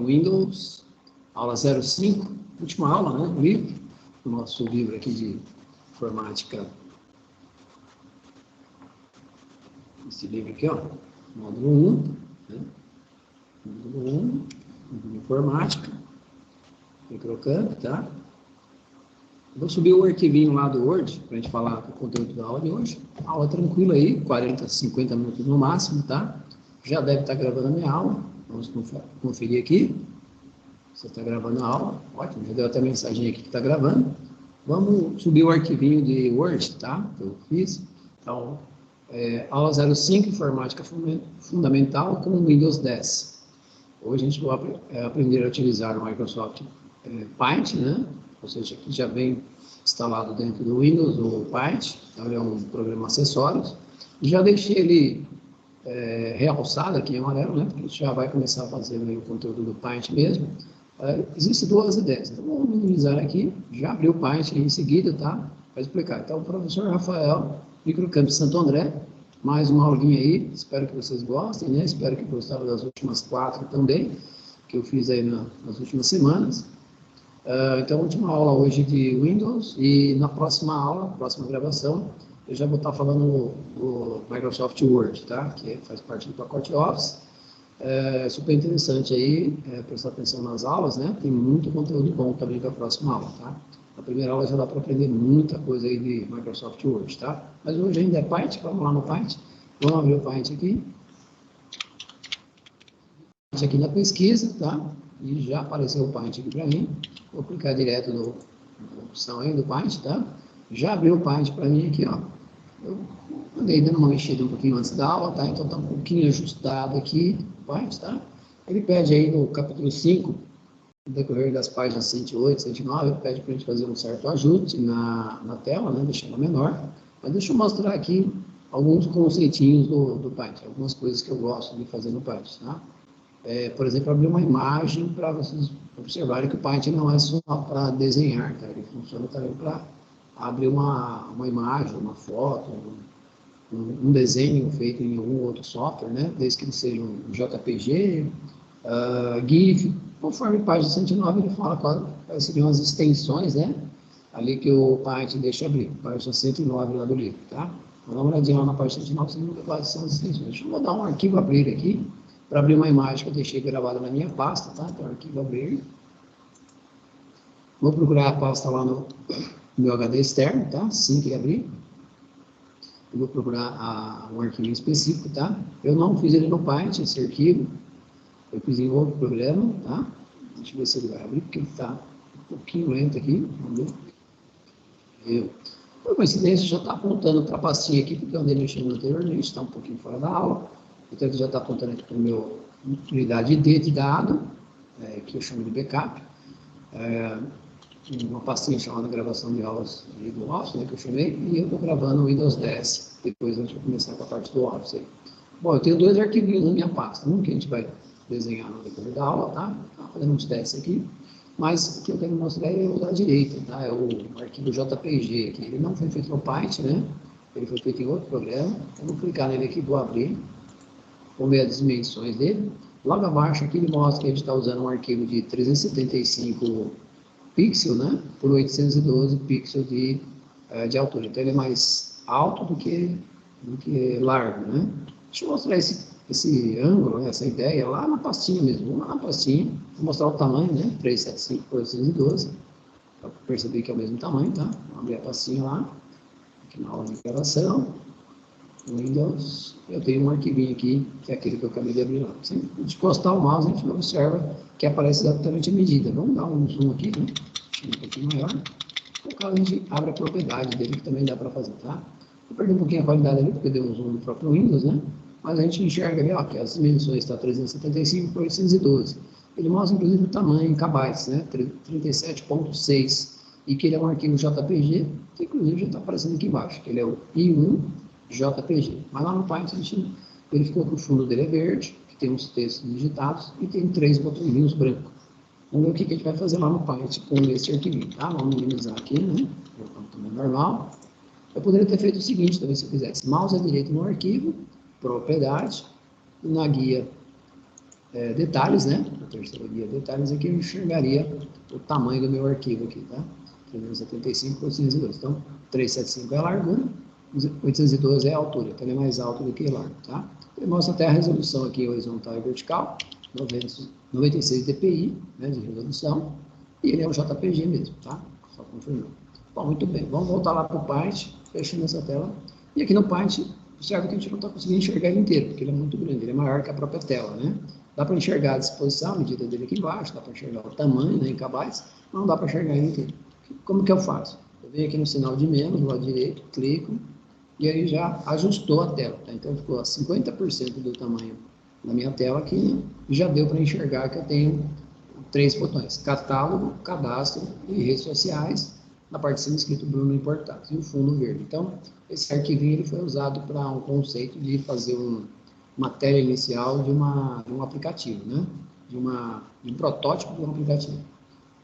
Windows, aula 05, última aula, né, do livro, do nosso livro aqui de informática. Esse livro aqui, ó, módulo 1, né? Módulo 1, de informática, microcamp, tá? Vou subir o arquivinho lá do Word, para a gente falar do conteúdo da aula de hoje. Aula tranquila aí, 40, 50 minutos no máximo, tá? Já deve estar gravando a minha aula. Vamos conferir aqui. Você está gravando a aula. Ótimo, já deu até mensagem aqui que está gravando. Vamos subir o arquivinho de Word, tá? Que eu fiz. Então, aula 05, informática fundamental com Windows 10. Hoje a gente vai aprender a utilizar o Microsoft Paint, né? Ou seja, aqui já vem instalado dentro do Windows o Paint, então ele é um programa acessório. Já deixei ele realçado aqui em amarelo, né? Porque a gente já vai começar a fazer o conteúdo do Paint mesmo. Existem duas ideias. Então, vamos minimizar aqui, já abri o Paint em seguida, tá? Para explicar. Então, o professor Rafael, Microcamp Santo André, mais uma aulinha aí, espero que vocês gostem, né? Espero que gostaram das últimas 4 também, que eu fiz aí nas últimas semanas. Então, última aula hoje de Windows, e na próxima aula, próxima gravação, eu já vou estar falando do Microsoft Word, tá? Que faz parte do pacote Office. Super interessante aí, prestar atenção nas aulas, né? Tem muito conteúdo bom também para a próxima aula, tá? Na primeira aula já dá para aprender muita coisa aí de Microsoft Word, tá? Mas hoje ainda é Paint, vamos lá no Paint. Vamos abrir o Paint aqui. Aqui na pesquisa, tá? E já apareceu o Paint aqui para mim. Vou clicar direto na opção aí do Paint, tá? Já abriu o Paint para mim aqui, ó. Eu andei dando uma mexida um pouquinho antes da aula, tá? Então tá um pouquinho ajustado aqui o Paint, tá? Ele pede aí no capítulo 5, no decorrer das páginas 108, 109, ele pede para a gente fazer um certo ajuste na tela, né? Deixar ela menor. Mas deixa eu mostrar aqui alguns conceitinhos do Paint, algumas coisas que eu gosto de fazer no Paint, tá? Por exemplo, abrir uma imagem para vocês observarem que o Paint não é só para desenhar, tá? Ele funciona também para abrir uma imagem, uma foto, um desenho feito em algum outro software, né? Desde que ele seja um JPG, GIF, conforme página 109 ele fala quais seriam as extensões, né? Ali que o Paint deixa abrir, página 109 lá do livro, tá? Vamos dar uma olhadinha lá na página 109, você não vê quais são as extensões. Deixa eu dar um arquivo abrir aqui, para abrir uma imagem que eu deixei gravada na minha pasta, tá? Então, arquivo abrir. Vou procurar a pasta lá no meu HD externo, tá? Assim que abrir. Eu vou procurar um arquivo específico, tá? Eu não fiz ele no Paint, esse arquivo. Eu fiz em outro programa, tá? Deixa eu ver se ele vai abrir, porque ele está um pouquinho lento aqui. Vamos ver. Por coincidência, já está apontando para a pastinha aqui, porque eu andei mexendo anteriormente, está um pouquinho fora da aula. Então, ele já está apontando aqui para a minha unidade D de dado, que eu chamo de backup. Uma pastinha chamada gravação de aulas do Office, né, que eu chamei, e eu estou gravando o Windows 10, depois a gente vai começar com a parte do Office aí. Bom, eu tenho 2 arquivinhos na minha pasta, um que a gente vai desenhar no decorrer da aula, tá? Tá fazendo uns testes aqui, mas o que eu quero mostrar é o da direita, tá? É o arquivo JPG aqui, ele não foi feito no Paint, né? Ele foi feito em outro programa. Eu vou clicar nele aqui, vou abrir. Vamos ver as dimensões dele. Logo abaixo aqui ele mostra que a gente está usando um arquivo de 375 pixels, né? Por 812 pixels de altura. Então ele é mais alto do que largo, né? Deixa eu mostrar esse ângulo, né? Essa ideia lá na pastinha mesmo. Vamos lá na pastinha. Vou mostrar o tamanho, né? 375 por 812. Para perceber que é o mesmo tamanho, tá? Vamos abrir a pastinha lá. Aqui na aula de gravação. Windows, eu tenho um arquivinho aqui, que é aquele que eu acabei de abrir lá. Se a gente encostar o mouse, a gente observa que aparece exatamente a medida. Vamos dar um zoom aqui, né? Um pouquinho maior. No caso, a gente abre a propriedade dele, que também dá para fazer, tá? Eu perdi um pouquinho a qualidade ali, porque deu um zoom no próprio Windows, né? Mas a gente enxerga ali, ó, que as dimensões estão 375 por 812. Ele mostra, inclusive, o tamanho em kbytes, né? 37.6. E que ele é um arquivo JPG, que inclusive já está aparecendo aqui embaixo, que ele é o I1 JPG. Mas lá no Paint a gente verificou que o fundo dele é verde, que tem uns textos digitados e tem 3 botõezinhos brancos. Vamos ver o que a gente vai fazer lá no Paint com esse arquivinho, tá? Vamos minimizar aqui, né? Colocar o tamanho normal. Eu poderia ter feito o seguinte, talvez se eu fizesse mouse à direita no arquivo, propriedade, e na guia detalhes, né? O terceiro guia detalhes aqui eu enxergaria o tamanho do meu arquivo aqui, tá? 375 por 812. Então, 375 é a largura, 812 é a altura, então ele é mais alto do que largo, tá? Ele mostra até a resolução aqui, horizontal e vertical, 96 dpi, né, de resolução, e ele é um JPG mesmo, tá? Só confirmando. Bom, muito bem, vamos voltar lá para o Paint, fechando essa tela. E aqui no Paint, observe que a gente não está conseguindo enxergar ele inteiro, porque ele é muito grande, ele é maior que a própria tela, né? Dá para enxergar a disposição, a medida dele aqui embaixo, dá para enxergar o tamanho, né, em kbytes, mas não dá para enxergar ele inteiro. Como que eu faço? Eu venho aqui no sinal de menos, do lado direito, clico, e aí já ajustou a tela, tá? Então ficou a 50% do tamanho da minha tela aqui, né? E já deu para enxergar que eu tenho 3 botões: catálogo, cadastro e redes sociais, na parte de cima escrito Bruno Importados, e o fundo verde. Então, esse arquivinho ele foi usado para um conceito de fazer uma tela inicial de um aplicativo, né? De um protótipo de um aplicativo,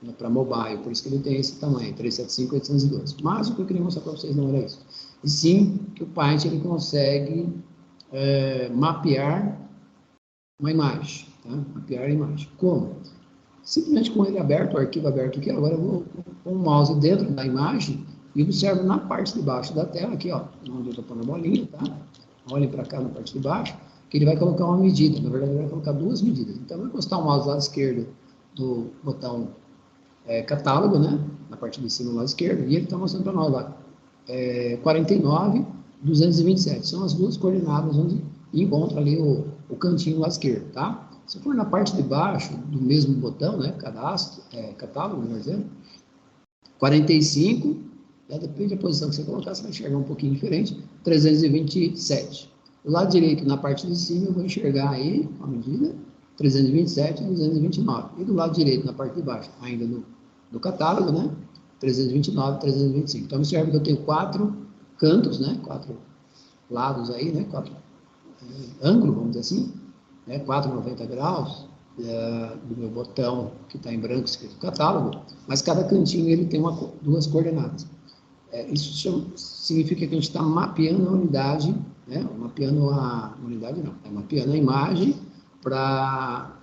né? Para mobile, por isso que ele tem esse tamanho, 375 812. Mas o que eu queria mostrar para vocês não era isso. E sim que o Paint ele consegue mapear uma imagem, tá? Mapear a imagem. Como? Simplesmente com ele aberto, o arquivo aberto aqui, agora eu vou com o mouse dentro da imagem e observo na parte de baixo da tela, aqui, ó, onde eu estou pondo a bolinha, tá? Olhem para cá na parte de baixo, que ele vai colocar uma medida, na verdade ele vai colocar 2 medidas. Então, eu vou encostar o mouse do lado esquerdo do botão catálogo, né? Na parte de cima do lado esquerdo, e ele está mostrando para nós lá, 49, 227, são as 2 coordenadas onde encontra ali o cantinho do lado esquerdo, tá? Se for na parte de baixo do mesmo botão, né, catálogo, melhor dizendo, 45, né, depende da posição que você colocar, você vai enxergar um pouquinho diferente, 327. Do lado direito, na parte de cima, eu vou enxergar aí, a medida, 327 e 229. E do lado direito, na parte de baixo, ainda do catálogo, né, 329 e 325. Então, observe que eu tenho 4 cantos, né, 4 lados aí, né, 4 ângulos, vamos dizer assim, né, 490 graus, do meu botão que está em branco escrito catálogo, mas cada cantinho ele tem 2 coordenadas. Isso significa que a gente está mapeando a unidade, né, mapeando a unidade não, mapeando a imagem para,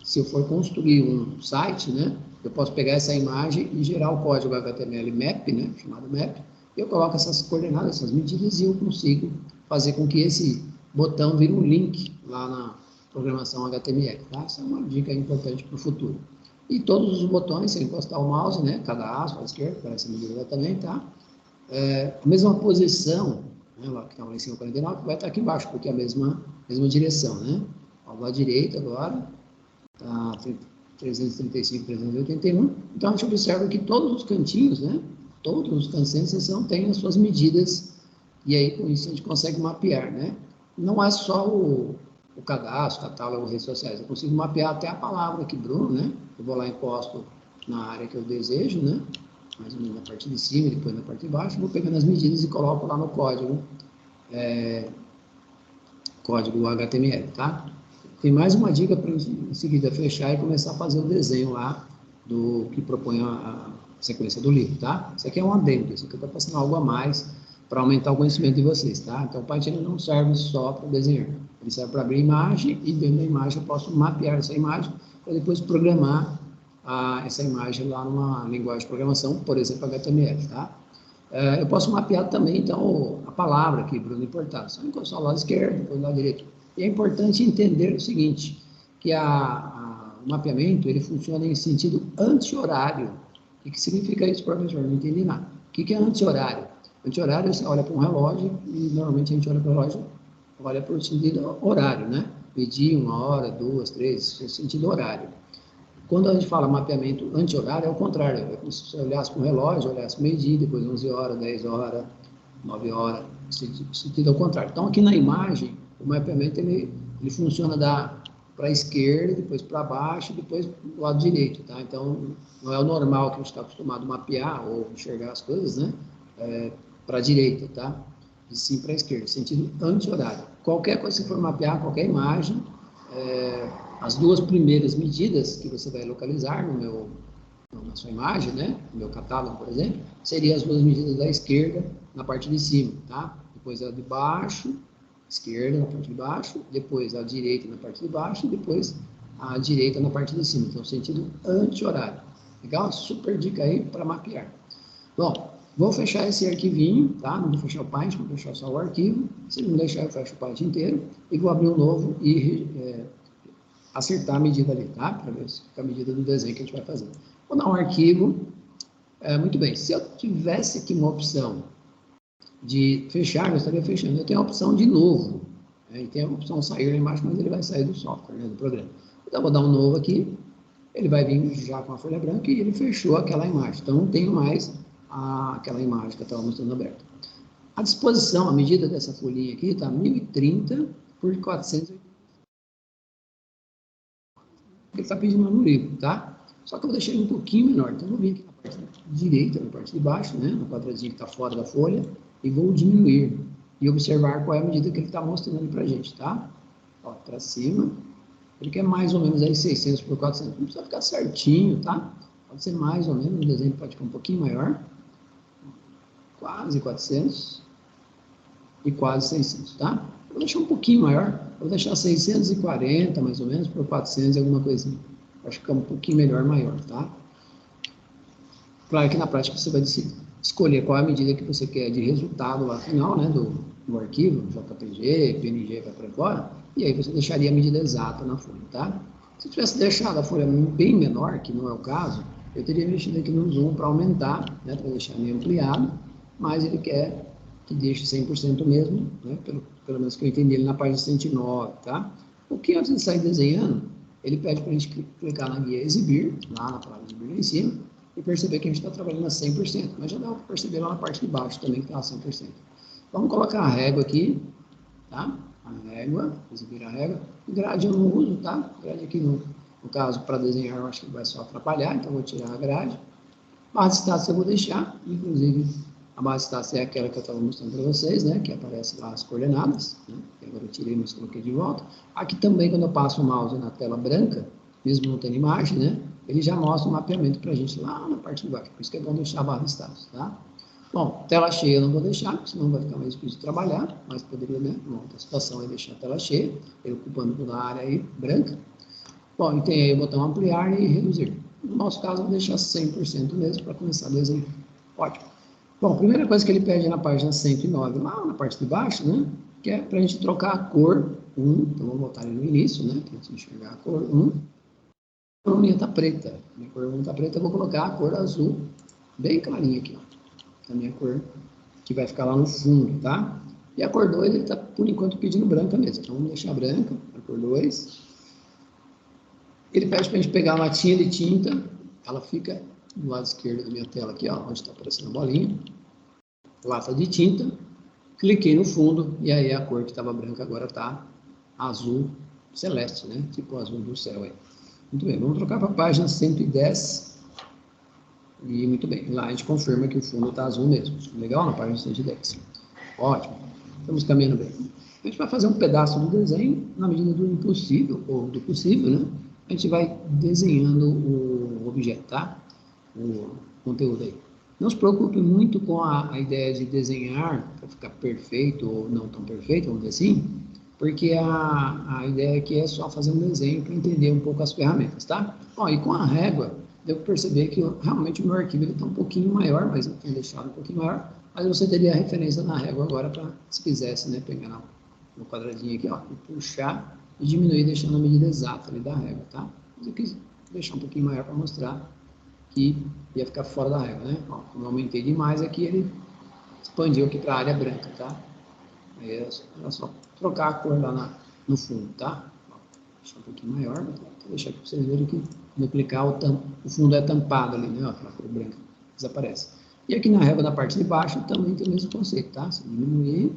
se eu for construir um site, né, eu posso pegar essa imagem e gerar o código HTML map, né, chamado map, eu coloco essas coordenadas, essas medidas, e eu consigo fazer com que esse botão vire um link lá na programação HTML, tá? Essa é uma dica importante para o futuro. E todos os botões, se encostar o mouse, né, cadastro, à esquerda, para essa medida também, tá? A mesma posição, né, lá que está lá em cima, 49, vai estar aqui embaixo, porque é a mesma direção, né? Ao lado direito agora, tá 335, 381. Então, a gente observa que todos os cantinhos, né? Todos os cantos de seção têm as suas medidas, e aí com isso a gente consegue mapear, né? Não é só o cadastro, catálogo, redes sociais, eu consigo mapear até a palavra aqui, Bruno, né? Eu vou lá e encosto na área que eu desejo, né? Mais ou menos na parte de cima, depois na parte de baixo, vou pegando as medidas e coloco lá no código, código HTML, tá? Tem mais uma dica para em seguida fechar e começar a fazer o desenho lá do que propõe a sequência do livro, tá? Isso aqui é um adendo, isso aqui eu estou passando algo a mais para aumentar o conhecimento de vocês, tá? Então, o Paint não serve só para desenhar, ele serve para abrir imagem e dentro da imagem eu posso mapear essa imagem para depois programar essa imagem lá numa linguagem de programação, por exemplo, HTML, tá? Eu posso mapear também, então, a palavra aqui, Bruno Importado, só encostar ao lado esquerdo, depois do lado direito. E é importante entender o seguinte, que o mapeamento, ele funciona em sentido anti-horário. O que significa isso, professor? Não entendi nada. O que é anti-horário? Anti-horário, você olha para um relógio e normalmente a gente olha para o relógio, olha para o sentido horário, né? Medir 1 hora, 2, 3, sentido horário. Quando a gente fala mapeamento anti-horário, é o contrário. É como se você olhasse para o relógio, olhasse meio-dia, depois 11 horas, 10 horas, 9 horas, sentido ao contrário. Então, aqui na imagem, o mapeamento ele funciona para a esquerda, depois para baixo, depois para o lado direito, tá? Então, não é o normal que a gente está acostumado a mapear ou enxergar as coisas, né? Para a direita, tá? E sim para a esquerda, sentido anti-horário. Qualquer coisa que você for mapear, qualquer imagem, as 2 primeiras medidas que você vai localizar na sua imagem, né? No meu catálogo, por exemplo, seriam as 2 medidas da esquerda na parte de cima, tá? Depois a de baixo esquerda na parte de baixo, depois a direita na parte de baixo e depois a direita na parte de cima. Então, sentido anti-horário. Legal? Super dica aí para mapear. Bom, vou fechar esse arquivinho, tá? Não vou fechar o Paint, vou fechar só o arquivo. Se não deixar, eu fecho o Paint inteiro e vou abrir um novo e acertar a medida ali, tá? Para ver se fica a medida do desenho que a gente vai fazer. Vou dar um arquivo. Muito bem, se eu tivesse aqui uma opção de fechar, eu estaria fechando. Eu tenho a opção de novo, né? E tem a opção sair lá embaixo, mas ele vai sair do software, né, do programa. Então, vou dar um novo aqui. Ele vai vir já com a folha branca e ele fechou aquela imagem. Então, não tenho mais aquela imagem que eu estava mostrando aberta. A disposição, a medida dessa folhinha aqui está 1030 por 480. Ele está pedindo no livro, tá? Só que eu vou deixar ele um pouquinho menor. Então, eu vou vir aqui na parte direita, na parte de baixo, né? No quadradinho que está fora da folha, e vou diminuir. E observar qual é a medida que ele está mostrando ali para a gente, tá? Ó, para cima. Ele quer mais ou menos aí 600 por 400. Não precisa ficar certinho, tá? Pode ser mais ou menos, o desenho pode ficar um pouquinho maior. Quase 400 e quase 600, tá? Vou deixar um pouquinho maior, vou deixar 640 mais ou menos por 400 e alguma coisinha. Acho que fica um pouquinho melhor, maior, tá? Claro que na prática você vai escolher qual é a medida que você quer de resultado lá final, né, do arquivo, JPG, PNG, vai para fora, e aí você deixaria a medida exata na folha, tá? Se eu tivesse deixado a folha bem menor, que não é o caso, eu teria mexido aqui no zoom para aumentar, né, para deixar meio ampliado, mas ele quer que deixe 100% mesmo, né, pelo menos que eu entendi ele na página 109, tá? O que antes de sair desenhando, ele pede para a gente clicar na guia exibir, lá na palavra exibir lá em cima, e perceber que a gente está trabalhando a 100%, mas já dá para perceber lá na parte de baixo também que está a 100%. Vamos colocar a régua aqui, tá? A régua, exibir a régua. O grade eu não uso, tá? O grade aqui, no caso, para desenhar, eu acho que vai só atrapalhar, então eu vou tirar a grade. Base de status eu vou deixar, inclusive a base de status é aquela que eu estava mostrando para vocês, né? Que aparece lá as coordenadas, né? Agora eu tirei, mas coloquei de volta. Aqui também, quando eu passo o mouse na tela branca, mesmo não tendo imagem, né? Ele já mostra o mapeamento para a gente lá na parte de baixo. Por isso que é bom deixar a barra de status, tá? Bom, tela cheia eu não vou deixar, senão vai ficar mais difícil de trabalhar, mas poderia, né? Uma outra situação é deixar a tela cheia, ele ocupando toda a área aí branca. Bom, e tem aí o botão ampliar e reduzir. No nosso caso, eu vou deixar 100% mesmo para começar a desenhar. Ótimo. Bom, a primeira coisa que ele pede na página 109, lá na parte de baixo, né? Que é para a gente trocar a cor 1. Então, vou botar ele no início, né? Para a gente enxergar a cor 1. A cor minha está preta. Minha cor 1 está preta, eu vou colocar a cor azul bem clarinha aqui, ó. A minha cor que vai ficar lá no fundo, tá? E a cor 2, ele está, por enquanto, pedindo branca mesmo. Então, vamos deixar branca, a cor 2. Ele pede para a gente pegar a latinha de tinta, ela fica do lado esquerdo da minha tela aqui, ó, onde está aparecendo a bolinha. Lata de tinta, cliquei no fundo e aí a cor que estava branca agora está azul celeste, né? Tipo o azul do céu aí. Muito bem, vamos trocar para a página 110. E muito bem, lá a gente confirma que o fundo está azul mesmo. Legal? Na página 110. Ótimo, estamos caminhando bem. A gente vai fazer um pedaço do desenho na medida do impossível, ou do possível, né? A gente vai desenhando o objeto, tá? O conteúdo aí. Não se preocupe muito com a ideia de desenhar para ficar perfeito ou não tão perfeito, vamos dizer assim, porque a ideia aqui é só fazer um desenho para entender um pouco as ferramentas, tá? Bom, e com a régua, deu para perceber que realmente o meu arquivo está um pouquinho maior, mas eu tenho deixado um pouquinho maior, mas você teria a referência na régua agora para, se quisesse, né, pegar no quadradinho aqui, ó, e puxar e diminuir, deixando a medida exata ali da régua, tá? Mas eu quis deixar um pouquinho maior para mostrar que ia ficar fora da régua, né? Ó, como eu aumentei demais aqui, ele expandiu aqui para a área branca, tá? Aí é só trocar a cor lá no fundo, tá? Ó, deixar um pouquinho maior, vou deixar aqui para vocês verem que quando eu clicar o fundo é tampado ali, né? Ó, aquela cor branca desaparece. E aqui na régua da parte de baixo também tem o mesmo conceito, tá? Se diminuir,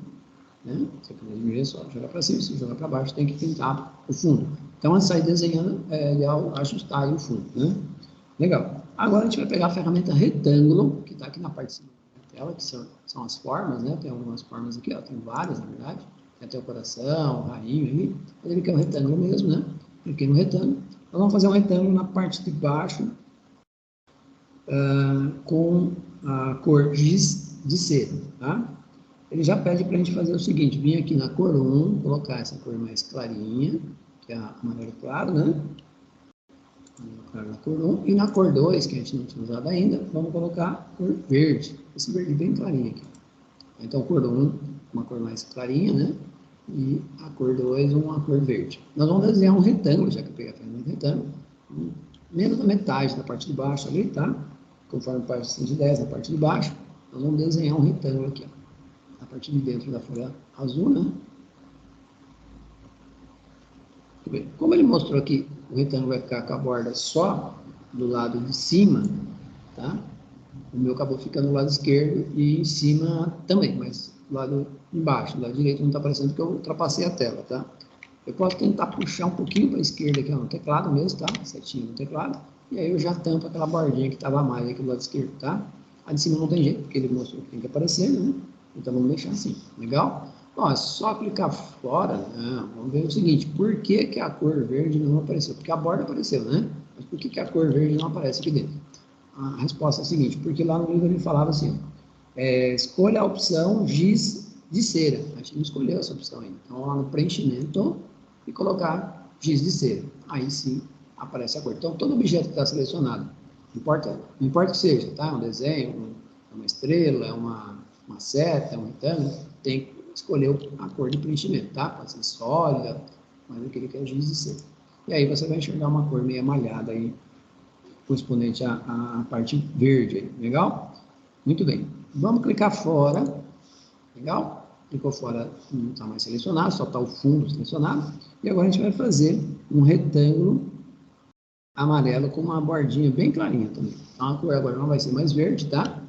né? Se quiser diminuir, é só jogar para cima, se jogar para baixo, tem que pintar o fundo. Então, antes de sair desenhando, é ideal ajustar aí o fundo, né? Legal. Agora a gente vai pegar a ferramenta retângulo, que está aqui na parte de cima da tela, que são as formas, né? Tem algumas formas aqui, ó, tem várias, na verdade. Tem até o coração, o rainho aí. Mas ele quer o retângulo mesmo, né? Cliquei no retângulo. Nós vamos fazer um retângulo na parte de baixo, com a cor giz de cera, tá? ele já pede para a gente fazer o seguinte, vir aqui na cor 1, colocar essa cor mais clarinha, que é a amarelo claro, né? Vamos colocar na cor 1, e na cor 2, que a gente não tinha usado ainda, vamos colocar a cor verde, esse verde bem clarinho aqui. Então, cor 1, uma cor mais clarinha, né? E a cor 2, uma cor verde. Nós vamos desenhar um retângulo, já que eu peguei a ferramenta retângulo, menos da metade da parte de baixo ali, tá? Conforme a parte de 110 na parte de baixo, nós vamos desenhar um retângulo aqui, ó, a partir de dentro da folha azul, né? Como ele mostrou aqui, o retângulo vai ficar com a borda só do lado de cima, tá? O meu acabou ficando do lado esquerdo e em cima também, mas do lado de baixo, do lado direito não está aparecendo porque eu ultrapassei a tela, tá? Eu posso tentar puxar um pouquinho para a esquerda aqui ó, no teclado mesmo, tá? Setinha no teclado. E aí eu já tampo aquela bordinha que estava a mais aqui do lado esquerdo, tá? A de cima não tem jeito, porque ele mostrou que tem que aparecer, né? Então vamos deixar assim, legal? Ó, é só clicar fora, né? Vamos ver o seguinte, por que que a cor verde não apareceu? Porque a borda apareceu, né? Mas por que que a cor verde não aparece aqui dentro? A resposta é a seguinte, porque lá no livro ele falava assim, escolha a opção giz de cera. A gente não escolheu essa opção ainda. Então, lá no preenchimento, e colocar giz de cera. Aí sim aparece a cor. Então, todo objeto que está selecionado, não importa que seja, tá? Um desenho, uma estrela, uma seta, um retângulo, tem que escolher a cor de preenchimento, tá? Pode ser sólida, mas aquele que é giz de cera. E aí você vai enxergar uma cor meio amalhada aí, correspondente à parte verde aí, legal? Muito bem. Vamos clicar fora, legal? Clicou fora, não está mais selecionado, só está o fundo selecionado. E agora a gente vai fazer um retângulo amarelo com uma bordinha bem clarinha também. Então a cor agora não vai ser mais verde, tá?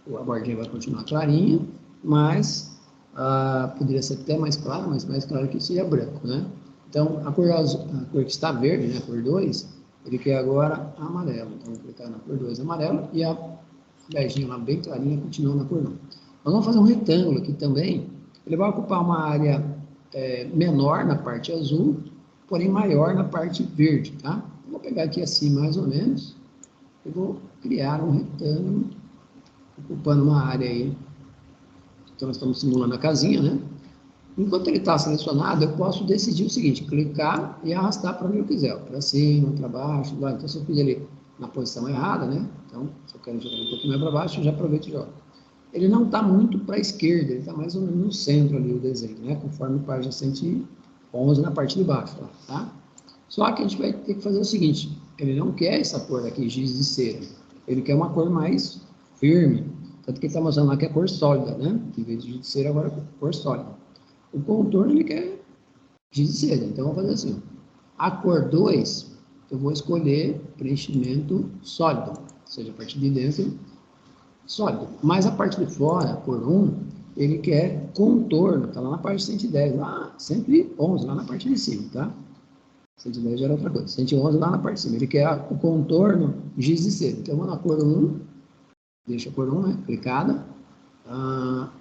A bordinha vai continuar clarinha, mas poderia ser até mais clara, mas mais claro que seria branco, né? Então a cor que está verde, né, a cor 2, ele quer agora amarelo. Então vou clicar na cor 2 amarelo e a beijinha lá bem clarinha continua na cor 1. Nós vamos fazer um retângulo aqui também. Ele vai ocupar uma área menor na parte azul, porém maior na parte verde, tá? Vou pegar aqui assim mais ou menos e vou criar um retângulo ocupando uma área aí. Então nós estamos simulando a casinha, né? Enquanto ele está selecionado, eu posso decidir o seguinte, clicar e arrastar para onde eu quiser, para cima, para baixo, lá. Então se eu fiz ele na posição errada, né? Então, se eu quero jogar um pouquinho mais para baixo, eu já aproveito e jogo. Ele não está muito para a esquerda, ele está mais ou menos no centro ali o desenho, né? Conforme página 111 na parte de baixo, tá? Só que a gente vai ter que fazer o seguinte, ele não quer essa cor aqui, giz de cera, ele quer uma cor mais firme, tanto que ele está mostrando lá que é cor sólida, né? Em vez de giz de cera, agora é cor sólida. O contorno ele quer giz de cera, então vamos fazer assim, a cor 2, eu vou escolher preenchimento sólido, ou seja, a parte de dentro sólido, mas a parte de fora, a cor 1, ele quer contorno, está lá na parte 110, lá 111, lá na parte de cima, tá? 110 já era outra coisa, 111 lá na parte de cima, ele quer o contorno giz de cera, então vamos na cor 1, deixa a cor 1, né, clicada,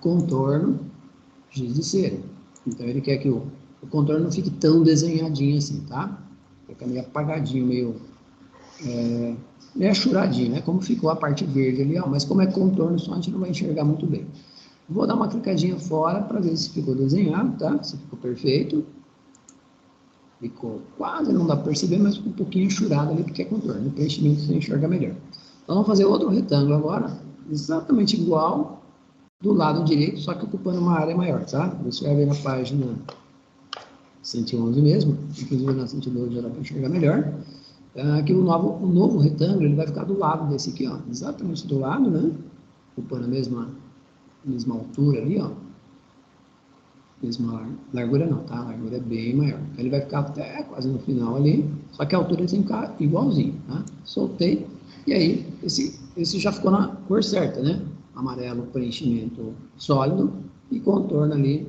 contorno giz de cera, então ele quer que o contorno não fique tão desenhadinho assim, tá? Fica meio apagadinho, meio achuradinho, né? Como ficou a parte verde ali, ó, mas como é contorno só, a gente não vai enxergar muito bem. Vou dar uma clicadinha fora para ver se ficou desenhado, tá? Se ficou perfeito. Ficou quase, não dá para perceber, mas ficou um pouquinho achurado ali, porque é contorno. No preenchimento você enxerga melhor. Então vamos fazer outro retângulo agora, exatamente igual do lado direito, só que ocupando uma área maior, tá? Você vai ver na página 111 mesmo, inclusive na 112 já dá para enxergar melhor. Aqui o novo retângulo ele vai ficar do lado desse aqui, ó, exatamente do lado, né? Ocupando a mesma altura ali, ó. Mesma largura não, tá? A largura é bem maior. Então, ele vai ficar até quase no final ali, só que a altura tem que ficar igualzinho, tá? Soltei, e aí esse já ficou na cor certa, né? Amarelo, preenchimento sólido e contorno ali,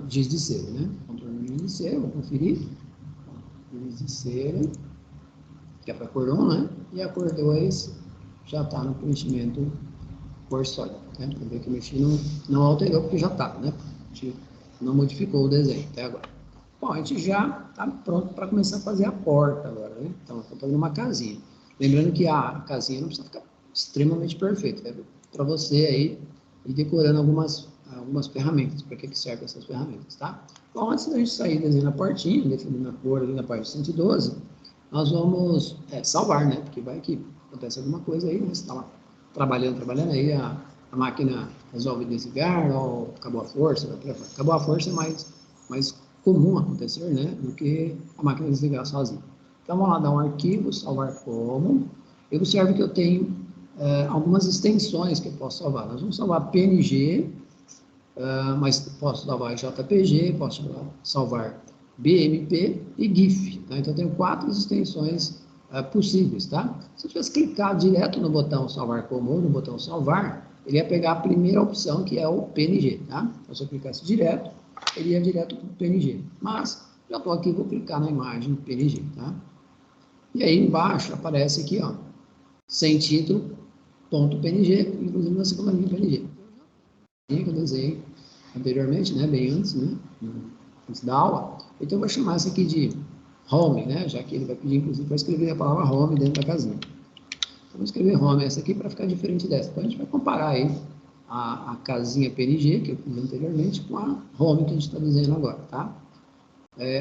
giz de cera, né? Contorno giz de cera, vou conferir. Giz de cera, que é para cor 1, né? E a cor 2 já está no preenchimento cor sólida, né? Para ver que o mexi não alterou, porque já está, né? A gente não modificou o desenho até agora. Bom, a gente já está pronto para começar a fazer a porta agora, né? Então, estou fazendo uma casinha. Lembrando que a casinha não precisa ficar extremamente perfeita, né? Para você aí ir decorando algumas algumas ferramentas. Para que servem essas ferramentas, tá? Bom, antes da gente sair desenhando a portinha, definindo a cor ali na parte 112, nós vamos salvar, né? Porque vai que acontece alguma coisa aí, né? Você está lá trabalhando aí, a máquina resolve desligar, ou acabou a força, acabou a força é mais comum acontecer, né? Do que a máquina desligar sozinha. Então, vamos lá, dar um arquivo, salvar como. E observe que eu tenho algumas extensões que eu posso salvar. Nós vamos salvar PNG, mas posso salvar JPG, posso salvar BMP e GIF. Tá? Então, eu tenho 4 extensões possíveis. Tá? Se eu tivesse clicado direto no botão salvar como ou no botão salvar, ele ia pegar a primeira opção, que é o PNG. Tá? Então, se eu clicasse direto, ele ia direto para o PNG. Mas, já estou aqui, vou clicar na imagem PNG. Tá? E aí, embaixo, aparece aqui, ó, sem título, ponto PNG, inclusive na segunda linha PNG. Que eu desenhei anteriormente, né, bem antes, né, antes da aula. Então, eu vou chamar essa aqui de home, né, já que ele vai pedir, inclusive, para escrever a palavra home dentro da casinha. Então, vou escrever home essa aqui para ficar diferente dessa. Então, a gente vai comparar aí a casinha PNG, que eu fiz anteriormente, com a home que a gente está desenhando agora, tá?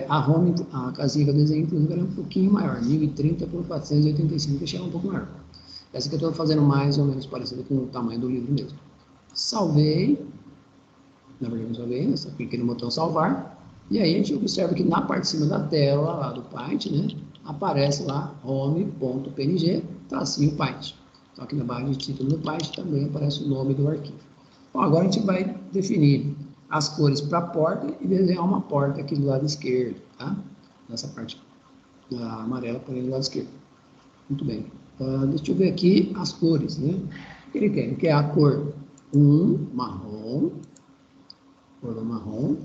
A casinha que eu desenhei, inclusive, era um pouquinho maior, 1030 por 485, que chega um pouco maior. Essa que eu estou fazendo mais ou menos parecida com o tamanho do livro mesmo. Salvei, na verdade não salvei, eu só cliquei no botão salvar, e aí a gente observa que na parte de cima da tela, lá do Paint, né, aparece lá home.png, tracinho Paint. Então aqui na barra de título do Paint também aparece o nome do arquivo. Bom, agora a gente vai definir as cores para a porta e desenhar uma porta aqui do lado esquerdo, tá? Nessa parte da amarela para do lado esquerdo. Muito bem. Deixa eu ver aqui as cores, né? O que ele quer? Ele quer a cor 1, marrom, cor do marrom,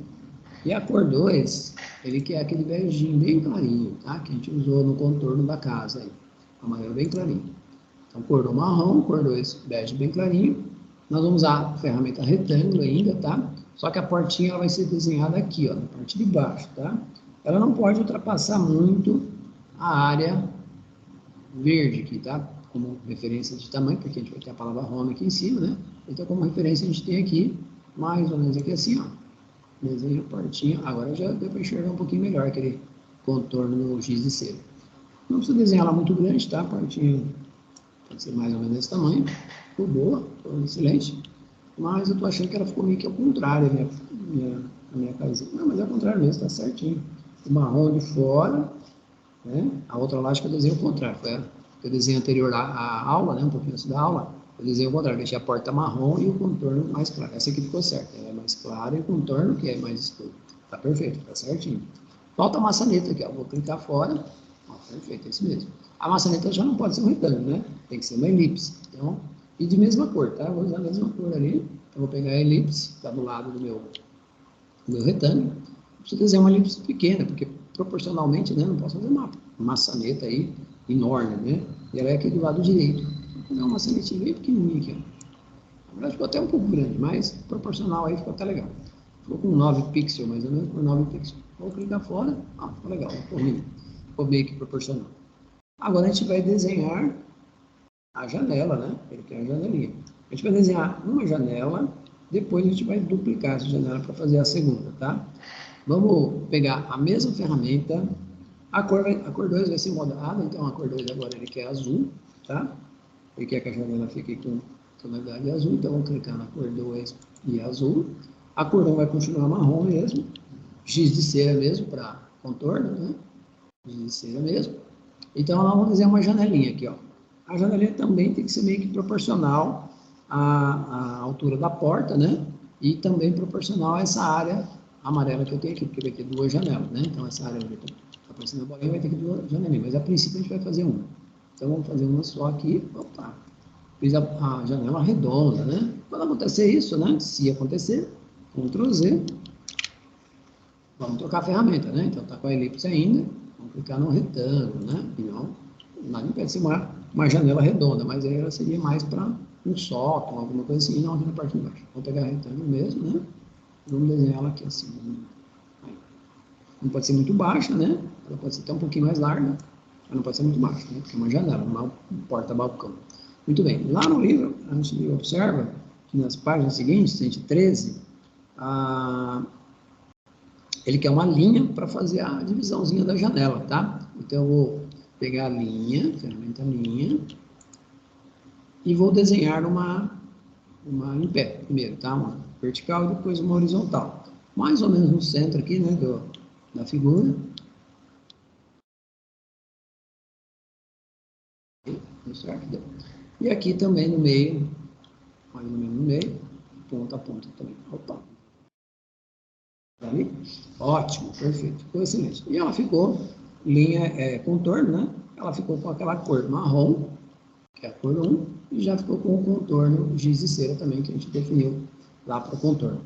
e a cor 2, ele quer aquele beijinho bem clarinho, tá? Que a gente usou no contorno da casa aí. Amarelo bem clarinho. Então, cor do marrom, cor 2, bege bem clarinho. Nós vamos usar a ferramenta retângulo ainda, tá? Só que a portinha ela vai ser desenhada aqui, ó, na parte de baixo, tá? Ela não pode ultrapassar muito a área verde aqui, tá? Como referência de tamanho, porque a gente vai ter a palavra home aqui em cima, né? Então, como referência, a gente tem aqui, mais ou menos aqui assim, ó. Desenho a portinha. Agora já deu para enxergar um pouquinho melhor aquele contorno no giz de cera. Não precisa desenhar ela muito grande, tá? A portinha pode ser mais ou menos desse tamanho. Ficou boa, ficou excelente. Mas eu tô achando que ela ficou meio que ao contrário, a minha casinha. Não, mas é ao contrário mesmo, tá certinho. O marrom de fora, né? A outra lá acho que eu desenhei o contrário. Foi o desenho anterior à aula, né? Um pouquinho antes da aula. Eu desenhei o contrário, deixei a porta marrom e o contorno mais claro. Essa aqui ficou certa, ela é mais clara e o contorno que é mais escuro. Tá perfeito, tá certinho. Falta a maçaneta aqui, ó. Vou clicar fora. Ó, perfeito, é isso mesmo. A maçaneta já não pode ser um retângulo, né? Tem que ser uma elipse. Então, e de mesma cor, tá? Eu vou usar a mesma cor ali. Então, vou pegar a elipse, que tá do lado do meu retângulo. Preciso desenhar uma elipse pequena, porque proporcionalmente, né? Não posso fazer uma maçaneta aí enorme, né? E ela é aqui do lado direito. Vou fazer uma maçanetinha bem pequenininha aqui, ó. Na verdade, ficou até um pouco grande, mas proporcional aí ficou até legal. Ficou com 9 pixels, mais ou menos, por 9 pixels. Vou clicar fora, ficou legal, ficou meio que proporcional. Agora a gente vai desenhar a janela, né? Ele quer a janelinha. A gente vai desenhar uma janela, depois a gente vai duplicar essa janela para fazer a segunda, tá? Vamos pegar a mesma ferramenta, a cor 2 vai ser mudada, então a cor 2 agora ele quer azul, tá? Ele quer que a janela fique com tonalidade azul, então vamos clicar na cor 2 e azul. A cor 1 vai continuar marrom mesmo, giz de cera mesmo para contorno, né? Giz de cera mesmo. Então nós vamos desenhar uma janelinha aqui, ó. A janelinha também tem que ser meio que proporcional à altura da porta, né? E também proporcional a essa área amarela que eu tenho aqui, porque vai ter 2 janelas, né? Então essa área está aparecendo a bolinha, vai ter que 2 janelinhas, mas a princípio a gente vai fazer uma. Então vamos fazer uma só aqui, opa, fiz a janela redonda, né? Quando acontecer isso, né? Se acontecer, Ctrl Z, vamos trocar a ferramenta, né? Então tá com a elipse ainda, vamos clicar no retângulo, né? E não impede ser uma janela redonda, mas aí ela seria mais para um sótão, alguma coisa assim, não aqui na parte de baixo. Vamos pegar retângulo mesmo, né? Vamos desenhar ela aqui assim. Não pode ser muito baixa, né? Ela pode ser até um pouquinho mais larga, mas não pode ser muito baixa, né? Porque é uma janela, uma porta-balcão. Muito bem, lá no livro, a gente observa que nas páginas seguintes, 113, ele quer uma linha para fazer a divisãozinha da janela, tá? Então, eu vou pegar a linha, ferramenta linha, e vou desenhar uma em pé primeiro, tá? Uma vertical e depois uma horizontal. Mais ou menos no centro aqui, né, da figura. Certo? E aqui também no meio, mais ou menos no meio, ponta a ponta também. Opa! Ali? Ótimo, perfeito, ficou excelente. E ela ficou, contorno, né? Ela ficou com aquela cor marrom, que é a cor 1, e já ficou com o contorno giz de cera também, que a gente definiu lá para o contorno.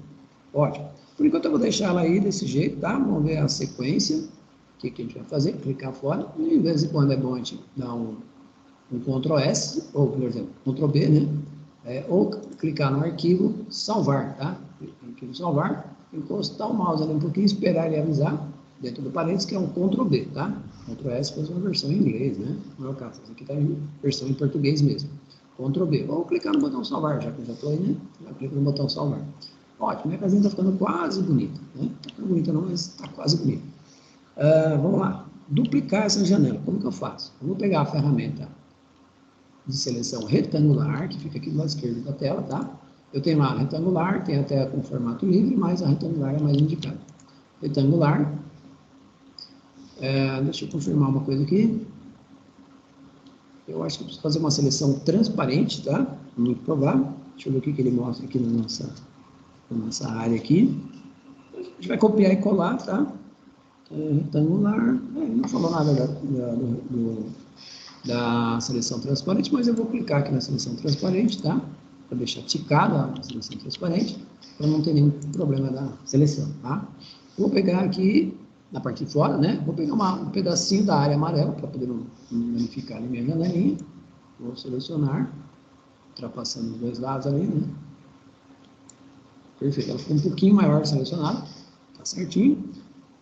Ótimo. Por enquanto eu vou deixar ela aí desse jeito, tá? Vamos ver a sequência, o que a gente vai fazer, clicar fora, e de vez em quando é bom a gente dar um Ctrl S, ou, por exemplo, Ctrl B, né? Ou clicar no arquivo, salvar, tá? Arquivo salvar, encostar o mouse ali um pouquinho, esperar ele avisar, dentro do parênteses, que é um Ctrl B, tá? Ctrl S faz uma versão em inglês, né? No meu caso, essa aqui está em versão em português mesmo. Ctrl B. Ou clicar no botão salvar, já que eu já estou aí, né? Já clico no botão salvar. Ótimo, minha casinha está ficando quase bonita, né? Não está bonita não, mas está quase bonita. Vamos lá. Duplicar essa janela. Como que eu faço? Eu vou pegar a ferramenta de seleção retangular, que fica aqui do lado esquerdo da tela, tá? Eu tenho uma retangular, tem até com formato livre, mas a retangular é mais indicada. Retangular. Deixa eu confirmar uma coisa aqui. Eu acho que eu preciso fazer uma seleção transparente, tá? Muito provável. Deixa eu ver o que ele mostra aqui na nossa área aqui. A gente vai copiar e colar, tá? Retangular. Não falou nada da seleção transparente, mas eu vou clicar aqui na seleção transparente, tá? Para deixar ticada a seleção transparente, para não ter nenhum problema da seleção, tá? Vou pegar aqui, na parte de fora, né? Vou pegar um pedacinho da área amarela, para poder unificar ali minha janelinha. Vou selecionar, ultrapassando os dois lados ali, né? Perfeito, ela ficou um pouquinho maior selecionada, tá certinho.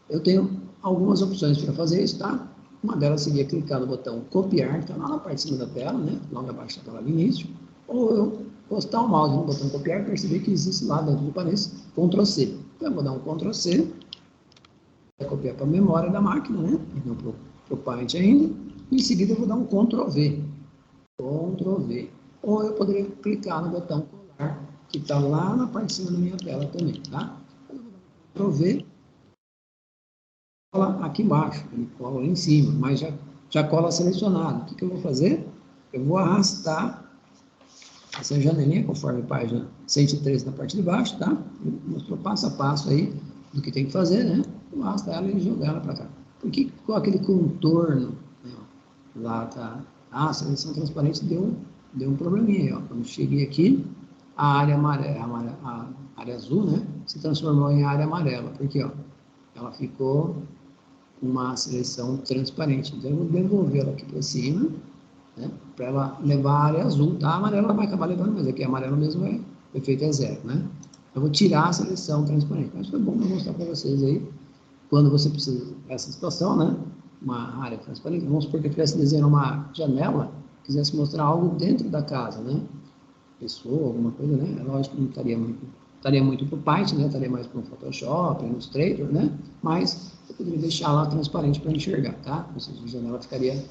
Eu tenho algumas opções para fazer isso, tá? Uma delas seria clicar no botão copiar, que está lá na parte de cima da tela, né? Logo abaixo da tela de início. Ou eu postar o mouse no botão copiar e perceber que existe lá dentro do parênteses Ctrl C. Então eu vou dar um Ctrl C, vai copiar para a memória da máquina, né? Não para o Paint ainda. E em seguida eu vou dar um Ctrl V. Ctrl V. Ou eu poderia clicar no botão colar, que está lá na parte de cima da minha tela também, tá? Eu vou dar um Ctrl V. Cola aqui embaixo, ele cola lá em cima, mas já cola selecionado. O que eu vou fazer? Eu vou arrastar essa janelinha, conforme a página 103 na parte de baixo, tá? Mostrou passo a passo aí do que tem que fazer, né? Eu arrasto ela e jogar ela para cá. Por que com aquele contorno, né? Lá tá... a seleção transparente deu um probleminha aí, ó. Quando eu cheguei aqui, a área amarela, a área azul, né? Se transformou em área amarela. Por quê, ó? Ela ficou uma seleção transparente. Então, eu vou devolver ela aqui para cima, né, para ela levar a área azul, tá? A amarela ela vai acabar levando, mas aqui a amarela mesmo o efeito é zero, né? Eu vou tirar a seleção transparente. Mas foi bom para mostrar para vocês aí, quando você precisa dessa situação, né? Uma área transparente. Vamos supor que eu estivesse desenhando uma janela, quisesse mostrar algo dentro da casa, né? Pessoa, alguma coisa, né? É lógico que não estaria muito para o Paint, né? Estaria mais para o Photoshop, Illustrator, né? Mas eu poderia deixar lá transparente para enxergar, tá? Ou seja, a janela ficaria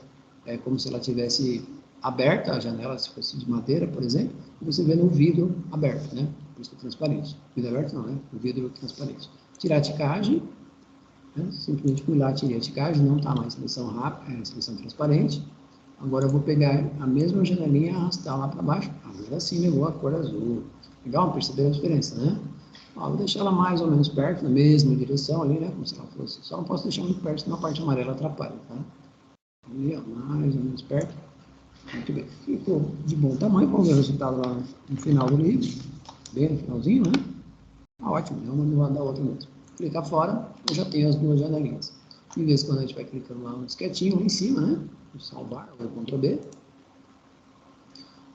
como se ela tivesse aberta, a janela, se fosse de madeira, por exemplo, e você vê no vidro aberto, né? Por isso que é transparente. Vidro aberto não, né? O vidro transparente. Tirar a ticagem, né? Simplesmente fui lá, tirei a ticagem, não está mais seleção rápida, seleção transparente. Agora eu vou pegar a mesma janelinha e arrastar lá para baixo. Agora sim levou a cor azul. Legal? Perceberam a diferença, né? Vou deixar ela mais ou menos perto, na mesma direção ali, né? Como se ela fosse. Só não posso deixar muito perto, senão a parte amarela atrapalha, tá? Ali, ó, mais ou menos perto. Muito bem. Ficou de bom tamanho. Vamos ver o resultado lá no final do livro. Bem no finalzinho, né? Ótimo, uma do lado da outra mesmo. Clicar fora, eu já tenho as duas janelinhas. De vez em quando a gente vai clicando lá no disquetinho, lá em cima, né? Vou salvar, ou Ctrl B.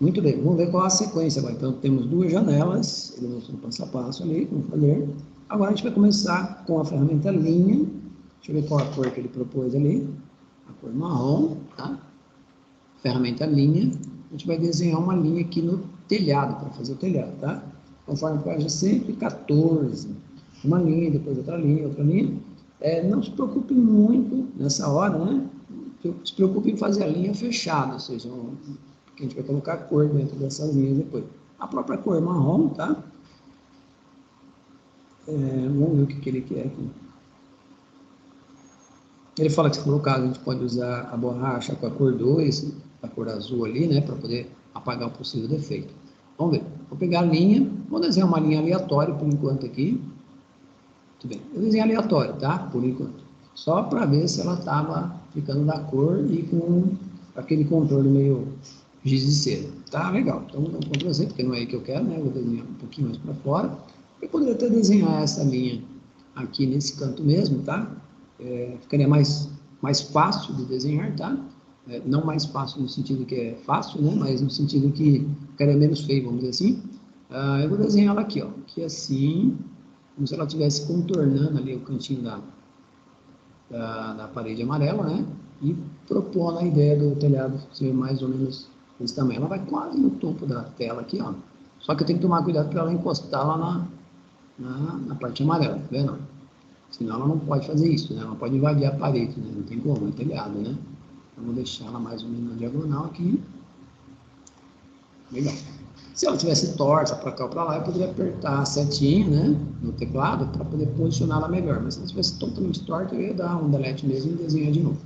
Muito bem, vamos ver qual a sequência agora. Então, temos duas janelas, ele mostrou passo a passo ali, como fazer. Agora, a gente vai começar com a ferramenta linha. Deixa eu ver qual a cor que ele propôs ali. A cor marrom, tá? Ferramenta linha. A gente vai desenhar uma linha aqui no telhado, para fazer o telhado, tá? conforme a página 114. Uma linha, depois outra linha, outra linha. Não se preocupe muito nessa hora, né? Se preocupe em fazer a linha fechada, ou seja, porque a gente vai colocar a cor dentro dessas linhas depois. A própria cor marrom, tá? Vamos ver o que ele quer aqui. Ele fala que, se for o caso, a gente pode usar a borracha com a cor 2, a cor azul ali, né, para poder apagar o possível defeito. Vamos ver. Vou pegar a linha, vou desenhar uma linha aleatória por enquanto aqui. Muito bem. Eu desenhei aleatório, tá? Por enquanto. Só para ver se ela estava ficando da cor e com aquele contorno meio giz de cera. Tá legal. Então, vou Ctrl Z, porque não é aí que eu quero, né? Eu vou desenhar um pouquinho mais para fora. Eu poderia até desenhar essa linha aqui nesse canto mesmo, tá? Ficaria mais fácil de desenhar, tá? Não mais fácil no sentido que é fácil, né? Mas no sentido que ficaria menos feio, vamos dizer assim. Eu vou desenhar ela aqui, ó. Aqui assim, como se ela estivesse contornando ali o cantinho da parede amarela, né? E propondo a ideia do telhado ser mais ou menos desse tamanho. Ela vai quase no topo da tela aqui, ó. Só que eu tenho que tomar cuidado para ela encostar lá na parte amarela, tá vendo? Senão ela não pode fazer isso, né? Ela pode invadir a parede, né? Não tem como, é telhado, né? Então, vou deixar ela mais ou menos na diagonal aqui. Legal. Se ela tivesse torta para cá ou para lá, eu poderia apertar a setinha, né, no teclado para poder posicioná-la melhor. Mas se ela tivesse totalmente torta, eu ia dar um delete mesmo e desenhar de novo.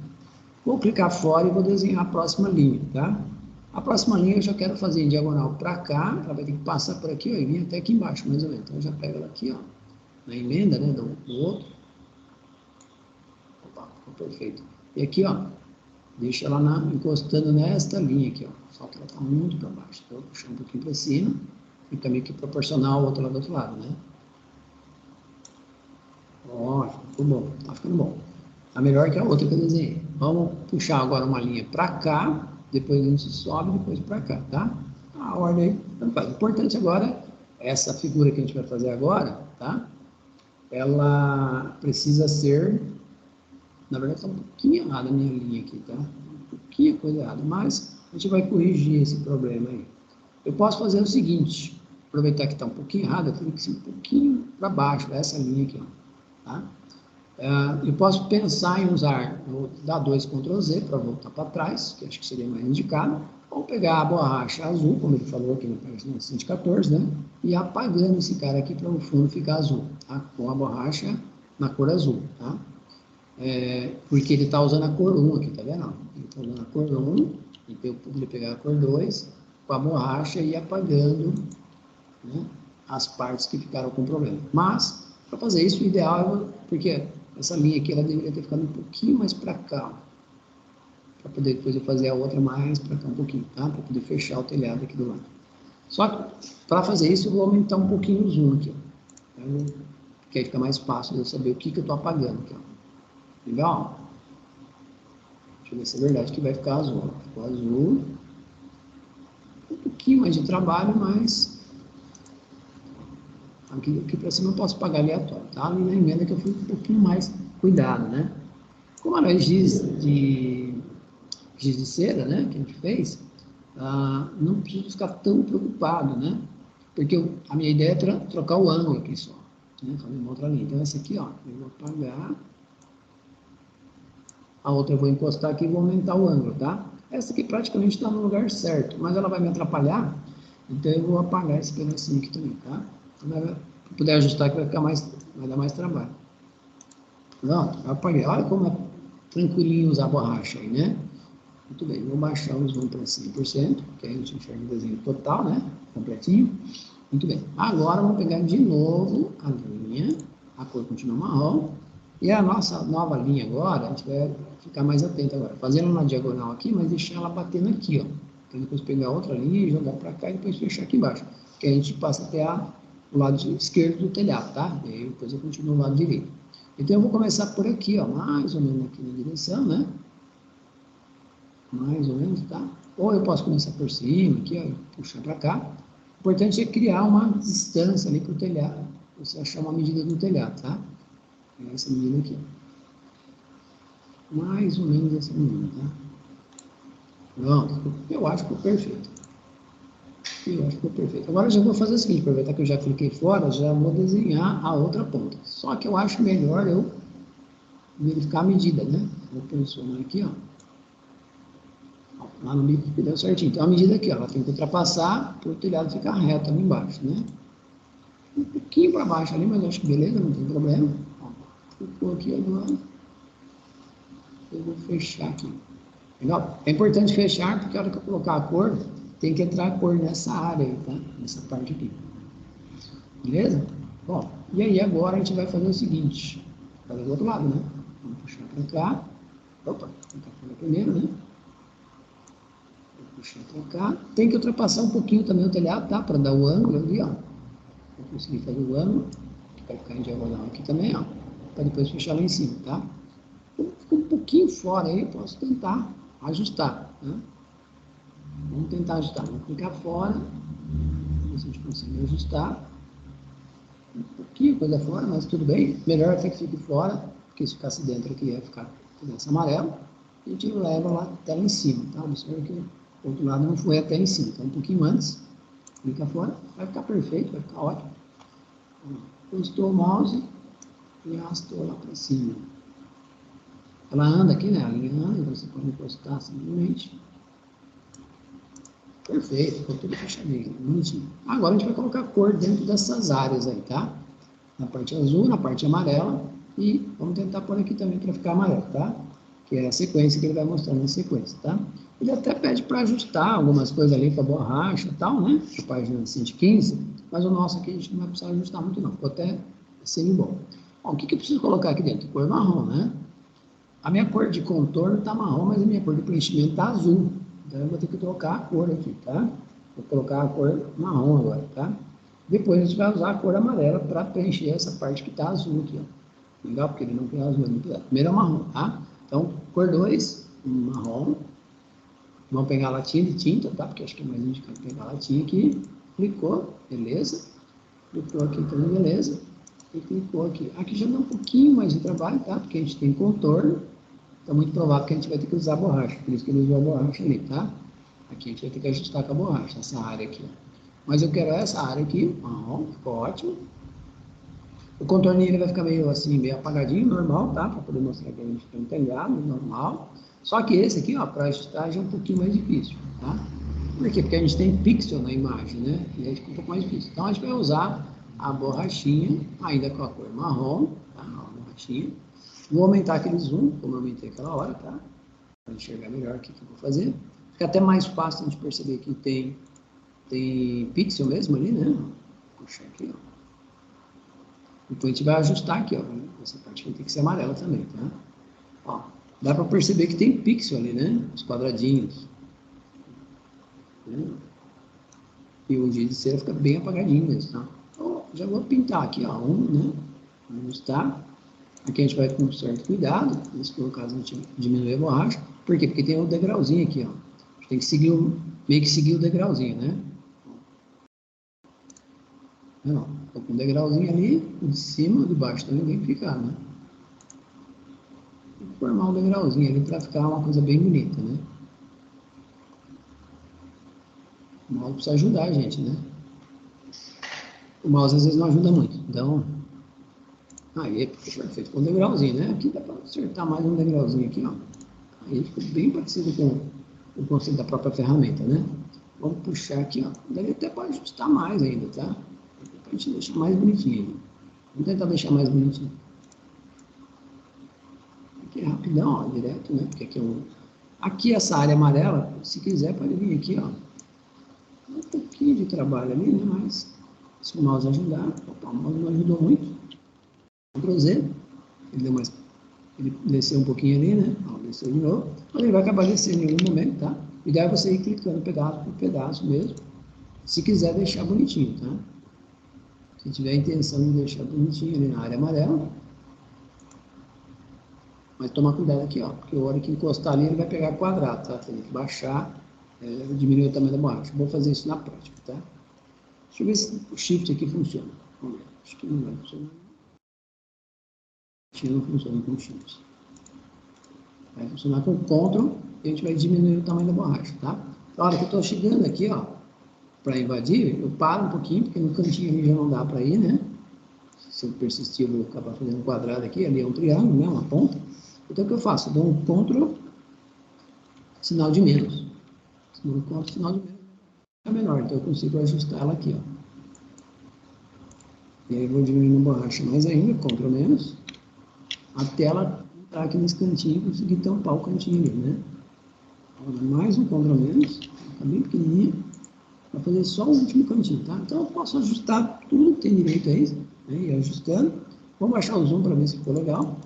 Vou clicar fora e vou desenhar a próxima linha, tá? A próxima linha eu já quero fazer em diagonal para cá, ela vai ter que passar por aqui, ó, e vir até aqui embaixo, mais ou menos. Então, eu já pego ela aqui, ó, na emenda, né, do outro. Opa, ficou perfeito. E aqui, ó, deixa ela encostando nesta linha aqui, ó. Só que ela está muito para baixo. Então, eu vou puxar um pouquinho para cima. E também que proporcional ao outro lado do outro lado, né? Ótimo, ficou bom. Tá ficando bom. Tá melhor que a outra que eu desenhei. Vamos puxar agora uma linha para cá. Depois a gente sobe, depois para cá, tá? A ordem aí, tanto faz. O importante agora, essa figura que a gente vai fazer agora, tá? Ela precisa ser... Na verdade, está um pouquinho errada a minha linha aqui, tá? Um pouquinho coisa errada, mas a gente vai corrigir esse problema aí. Eu posso fazer o seguinte, aproveitar que está um pouquinho errado, eu tenho que ser um pouquinho para baixo, essa linha aqui, ó, tá? Eu posso pensar em usar, vou dar 2 Ctrl Z para voltar para trás, que acho que seria mais indicado, ou pegar a borracha azul, como ele falou aqui na página 114, né? E apagando esse cara aqui para o fundo ficar azul, tá? Com a borracha na cor azul, tá? Porque ele está usando a cor 1 aqui, tá vendo? Ele está usando a cor 1, então eu poderia pegar a cor 2 com a borracha e ir apagando, né, as partes que ficaram com problema. Mas, para fazer isso, o ideal é, porque essa linha aqui, ela deveria ter ficado um pouquinho mais para cá, para poder depois eu fazer a outra mais para cá um pouquinho, tá? Para poder fechar o telhado aqui do lado. Só que, para fazer isso, eu vou aumentar um pouquinho o zoom aqui, ó. Porque aí fica mais fácil de eu saber o que eu estou apagando aqui, ó. Legal? Deixa eu ver se é verdade que vai ficar azul. Ó. Ficou azul. Um pouquinho mais de trabalho, mas aqui para cima eu posso pagar aleatório, tá? Ali na emenda que eu fui um pouquinho mais cuidado, né? Como era giz de cera, né, que a gente fez, não preciso ficar tão preocupado, né? Porque a minha ideia é trocar o ângulo aqui só, né? Fazer uma outra linha. Então, essa aqui, ó, eu vou apagar. A outra eu vou encostar aqui e vou aumentar o ângulo, tá? Essa aqui praticamente está no lugar certo, mas ela vai me atrapalhar, então eu vou apagar esse pedacinho aqui também, tá? Para poder ajustar que vai dar mais trabalho. Pronto, eu apaguei. Olha como é tranquilinho usar a borracha aí, né? Muito bem, vou baixar o zoom para 100%, que aí a gente enxerga o desenho total, né? Completinho. Muito bem. Agora vamos pegar de novo a linha, a cor continua marrom, e a nossa nova linha agora, a gente vai ficar mais atento agora. Fazendo na diagonal aqui, mas deixar ela batendo aqui, ó. Então depois pegar outra linha e jogar para cá e depois fechar aqui embaixo. Que a gente passa até o lado esquerdo do telhado, tá? E aí depois eu continuo no lado direito. Então eu vou começar por aqui, ó, mais ou menos aqui na direção, né? Mais ou menos, tá? Ou eu posso começar por cima, aqui, ó, e puxar para cá. O importante é criar uma distância ali para o telhado. Você achar uma medida do telhado, tá? É essa medida aqui, ó. Mais ou menos essa medida, tá? Pronto, eu acho que ficou perfeito. eu acho que ficou perfeito. Agora eu já vou fazer o seguinte, aproveitar que eu já cliquei fora, já vou desenhar a outra ponta. Só que eu acho melhor eu verificar a medida, né? Vou posicionar aqui, ó. Lá no bico que deu certinho. Então a medida aqui, ó, ela tem que ultrapassar para o telhado ficar reto ali embaixo, né? Um pouquinho para baixo ali, mas acho que beleza, não tem problema. Ó, ficou aqui agora. Eu vou fechar aqui. Legal? É importante fechar, porque a hora que eu colocar a cor, tem que entrar a cor nessa área aí, tá? Nessa parte aqui. Beleza? Bom, e aí agora a gente vai fazer o seguinte. Fazer do outro lado, né? Vamos puxar para cá. Opa, vou colocar primeiro, né? Vou puxar para cá. Tem que ultrapassar um pouquinho também o telhado, tá? Para dar o ângulo ali, ó. Vou conseguir fazer o ângulo. Vai ficar em diagonal aqui também, ó. Para depois fechar lá em cima, tá? Ficou um pouquinho fora aí, posso tentar ajustar, né? Vamos tentar ajustar. Vamos clicar fora. Ver se a gente consegue ajustar. Um pouquinho coisa fora, mas tudo bem. Melhor até que fique fora, porque se ficasse dentro aqui ia ficar nesse amarelo. A gente leva lá até lá em cima, tá? Observe que o outro lado não foi até em cima. Então um pouquinho antes. Clica fora. Vai ficar perfeito, vai ficar ótimo. Encostou o mouse e arrastou lá para cima. Ela anda aqui, né? A linha anda, então você pode encostar simplesmente. Perfeito, ficou tudo fechadinho, bonitinho. Agora a gente vai colocar cor dentro dessas áreas aí, tá? Na parte azul, na parte amarela, e vamos tentar pôr aqui também para ficar amarelo, tá? Que é a sequência que ele vai mostrando na sequência, tá? Ele até pede para ajustar algumas coisas ali com a borracha e tal, né? A página 115, mas o nosso aqui a gente não vai precisar ajustar muito não, ficou até semi-bom. Bom, o que eu preciso colocar aqui dentro? Cor marrom, né? A minha cor de contorno está marrom, mas a minha cor de preenchimento está azul. Então eu vou ter que trocar a cor aqui, tá? Vou colocar a cor marrom agora, tá? Depois a gente vai usar a cor amarela para preencher essa parte que está azul aqui, ó. Legal? Porque ele não tem azul ali. Primeiro é o marrom, tá? Então, cor 2, marrom. Vamos pegar a latinha de tinta, tá? Porque acho que é mais indicado pegar a latinha aqui. Clicou, beleza. Clicou aqui também, beleza. E clicou aqui. Aqui já dá um pouquinho mais de trabalho, tá? Porque a gente tem contorno. Então, muito provável que a gente vai ter que usar a borracha. Por isso que ele usou a borracha ali, tá? Aqui a gente vai ter que ajustar com a borracha, essa área aqui, ó. Mas eu quero essa área aqui, marrom, ficou ótimo. O contorninho ele vai ficar meio assim, meio apagadinho, normal, tá? Para poder mostrar que a gente tem um telhado, normal. Só que esse aqui, ó, para ajustar já é um pouquinho mais difícil, tá? Por quê? Porque a gente tem pixel na imagem, né? E aí fica um pouco mais difícil. Então a gente vai usar a borrachinha, ainda com a cor marrom, tá? A borrachinha. Vou aumentar aquele zoom, como eu aumentei aquela hora, tá? Para enxergar melhor o que eu vou fazer. Fica até mais fácil a gente perceber que tem pixel mesmo ali, né? Vou puxar aqui, ó. Depois a gente vai ajustar aqui, ó. Essa parte vai ter que ser amarela também, tá? Ó, dá para perceber que tem pixel ali, né? Os quadradinhos. Né? E o giz de cera fica bem apagadinho mesmo, tá? Então, já vou pintar aqui, ó, né? Ajustar. Aqui a gente vai com certo cuidado, se for o caso a gente diminuir a borracha. Por quê? Porque tem o degrauzinho aqui, ó. A gente tem que seguir meio que seguir o degrauzinho, né? Não, tô com um degrauzinho ali, de cima, de baixo também tem que ficar, né? Tem que formar um degrauzinho ali para ficar uma coisa bem bonita, né? O mouse precisa ajudar a gente, né? O mouse às vezes não ajuda muito, então... Aí, perfeito, com um degrauzinho, né? Aqui dá para acertar mais um degrauzinho aqui, ó. Aí ficou bem parecido com o conceito da própria ferramenta, né? Vamos puxar aqui, ó. Daí até pode ajustar mais ainda, tá? Pra gente deixar mais bonitinho. Vamos tentar deixar mais bonitinho. Aqui é rapidão, ó, direto, né? Porque aqui é aqui essa área amarela, se quiser pode vir aqui, ó. Um pouquinho de trabalho ali, né? Mas se o mouse ajudar, opa, o mouse não ajudou muito. Ctrl Z, ele desceu um pouquinho ali, né? Ó, desceu de novo. Mas ele vai acabar descendo em algum momento, tá? O ideal é você ir clicando pedaço por pedaço mesmo. Se quiser deixar bonitinho, tá? Se tiver a intenção de deixar bonitinho ali na área amarela. Mas tomar cuidado aqui, ó. Porque a hora que encostar ali, ele vai pegar quadrado, tá? Tem que baixar, diminuir o tamanho da borracha. Vou fazer isso na prática, tá? Deixa eu ver se o Shift aqui funciona. Vamos ver. Acho que não vai funcionar. Não funciona com o Shift. Vai funcionar com o Ctrl e a gente vai diminuir o tamanho da borracha, tá? Então, a hora que eu estou chegando aqui, ó, para invadir, eu paro um pouquinho, porque no cantinho ali já não dá para ir, né? Se eu persistir, eu vou acabar fazendo um quadrado aqui, ali é um triângulo, né? Uma ponta. Então, o que eu faço? Eu dou um CTRL, sinal de menos. No CTRL, sinal de menos é menor, então eu consigo ajustar ela aqui, ó. E aí eu vou diminuindo a borracha mais ainda, CTRL menos, até ela entrar aqui nesse cantinho e conseguir tampar o cantinho ali, né? Mais um CTRL menos, fica bem pequenininha, para fazer só o último cantinho, tá? Então eu posso ajustar tudo que tem direito aí, né? E ajustando. Vamos baixar o zoom para ver se ficou legal.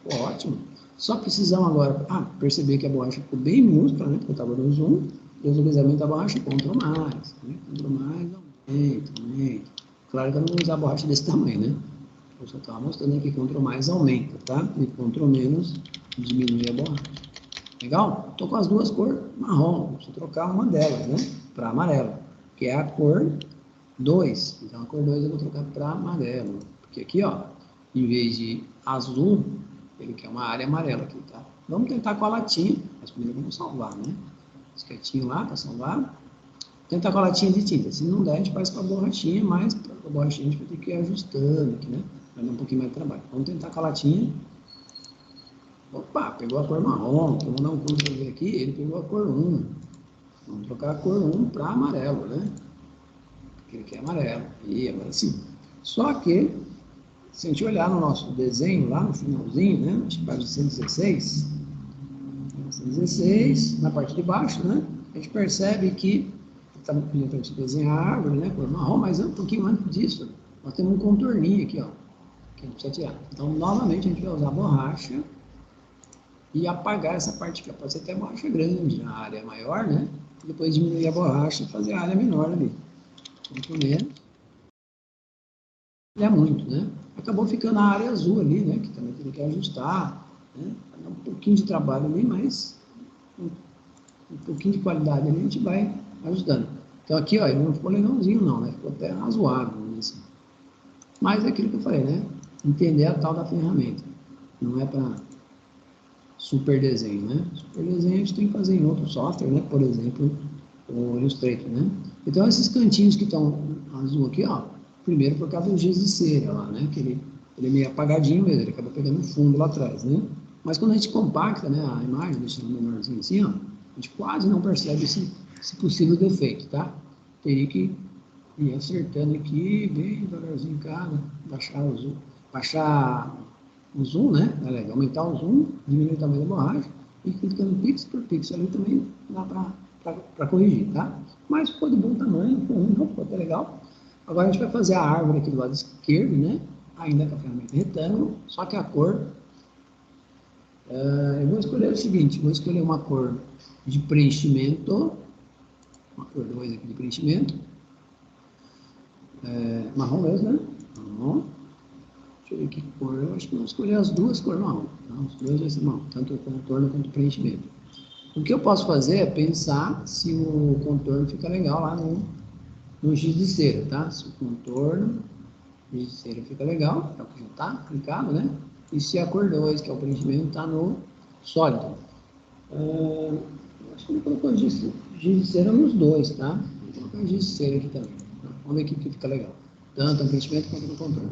Ficou ótimo. Só precisamos agora, perceber que a borracha ficou bem minúscula, né? Porque eu estava no zoom. Deslizamento da borracha, CTRL mais, né? CTRL mais, aumenta. Claro que eu não vou usar a borracha desse tamanho, né? Eu só estava mostrando aqui que CTRL mais aumenta, tá? E CTRL menos diminui a borracha. Legal? Estou com as duas cores marrom. Preciso trocar uma delas, né? Para amarelo, que é a cor 2. Então, a cor 2 eu vou trocar para amarelo. Porque aqui, ó, em vez de azul, ele quer uma área amarela aqui, tá? Vamos tentar com a latinha, mas primeiro vamos salvar, né? Quietinho lá para salvar. Tentar com a latinha de tinta. Se não der, a gente faz com a borrachinha, mas com a borrachinha a gente vai ter que ir ajustando aqui, né? Vai dar um pouquinho mais de trabalho. Vamos tentar com a latinha. Opa, pegou a cor marrom. Vamos dar um Ctrl V aqui, ele pegou a cor 1. Vamos trocar a cor 1 para amarelo, né? Porque ele quer amarelo. E agora sim. Só que, se a gente olhar no nosso desenho, lá no finalzinho, né? Acho que página 116. 116, na parte de baixo, né? A gente percebe que está pedindo para a gente desenhar a árvore, né? Cor marrom, mas um pouquinho antes disso, nós temos um contorninho aqui, ó. Que a gente precisa tirar. Então, novamente, a gente vai usar a borracha e apagar essa parte aqui. Pode ser até a borracha grande, a área maior, né? E depois diminuir a borracha e fazer a área menor ali. Muito menos. É muito, né? Acabou ficando a área azul ali, né? Que também tem que ajustar, né? Dá um pouquinho de trabalho ali, mas um pouquinho de qualidade ali a gente vai ajustando. Então aqui, ó, ele não ficou legalzinho não, né? Ficou até razoável, assim. Mas é aquilo que eu falei, né? Entender a tal da ferramenta. Não é para super desenho, né? Super desenho a gente tem que fazer em outro software, né? Por exemplo, o Illustrator, né? Então, esses cantinhos que estão azul aqui, ó, primeiro por causa do giz de cera lá, né? Que ele é meio apagadinho mesmo, ele acaba pegando fundo lá atrás, né? Mas quando a gente compacta, né, a imagem, deixando menorzinho assim, ó, a gente quase não percebe esse possível defeito, tá? Teria que ir acertando aqui, bem devagarzinho cada, baixar o zoom, né? É legal, aumentar o zoom, diminuir o tamanho da borracha e clicando pixel por pixel ali também dá para corrigir, tá? Mas ficou de bom tamanho, ficou até legal. Agora a gente vai fazer a árvore aqui do lado esquerdo, né? Ainda com a ferramenta retângulo, só que a cor... eu vou escolher o seguinte, vou escolher uma cor de preenchimento, uma cor 2 aqui de preenchimento, marrom mesmo, né? Marrom. Deixa eu ver que cor, eu acho que vou escolher as duas cores marrom. Não, os dois vai ser marrom, tanto o contorno quanto o preenchimento. O que eu posso fazer é pensar se o contorno fica legal lá no giz de cera, tá? Se o contorno, giz de cera fica legal, é o que já está clicado, né? E se a cor 2, que é o preenchimento, está no sólido. Acho que ele colocou giz de cera nos dois, tá? Vou colocar giz de cera aqui também. Vamos ver aqui que fica legal. Tanto no preenchimento quanto no contorno.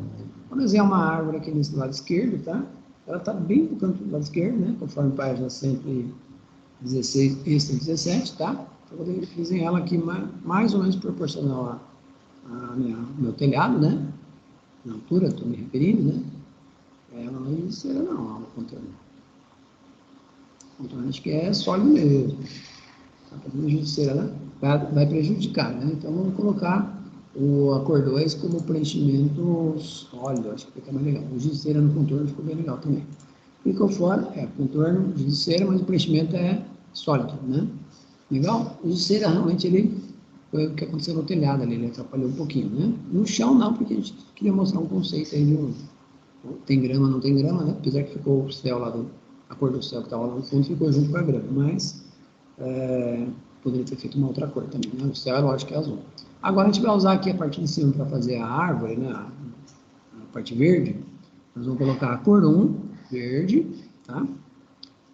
Vamos desenhar uma árvore aqui nesse lado esquerdo, tá? Ela está bem no canto do lado esquerdo, né? Conforme página 116 e 117, tá? Eu vou desenhar ela aqui mais ou menos proporcional ao meu telhado, né? Na altura, estou me referindo, né? Ela não é cera não, o contorno. O contorno acho que é sólido mesmo. Tá fazendo giz de cera, né? Vai prejudicar, né? Então vamos colocar a cor 2 como preenchimento sólido, acho que fica mais legal. O giz de cera no contorno ficou bem legal também. Ficou fora, contorno, giz de cera, mas o preenchimento é sólido, né? Legal? O giz de cera realmente ele foi o que aconteceu no telhado ali, ele atrapalhou um pouquinho, né? No chão não, porque a gente queria mostrar um conceito aí de tem grama, não tem grama, né? Apesar que ficou o céu lá, a cor do céu que estava lá no fundo ficou junto com a grama, mas poderia ter feito uma outra cor também, né? O céu é lógico que é azul. Agora a gente vai usar aqui a parte de cima para fazer a árvore, né? A parte verde. Nós vamos colocar a cor 1, verde, tá?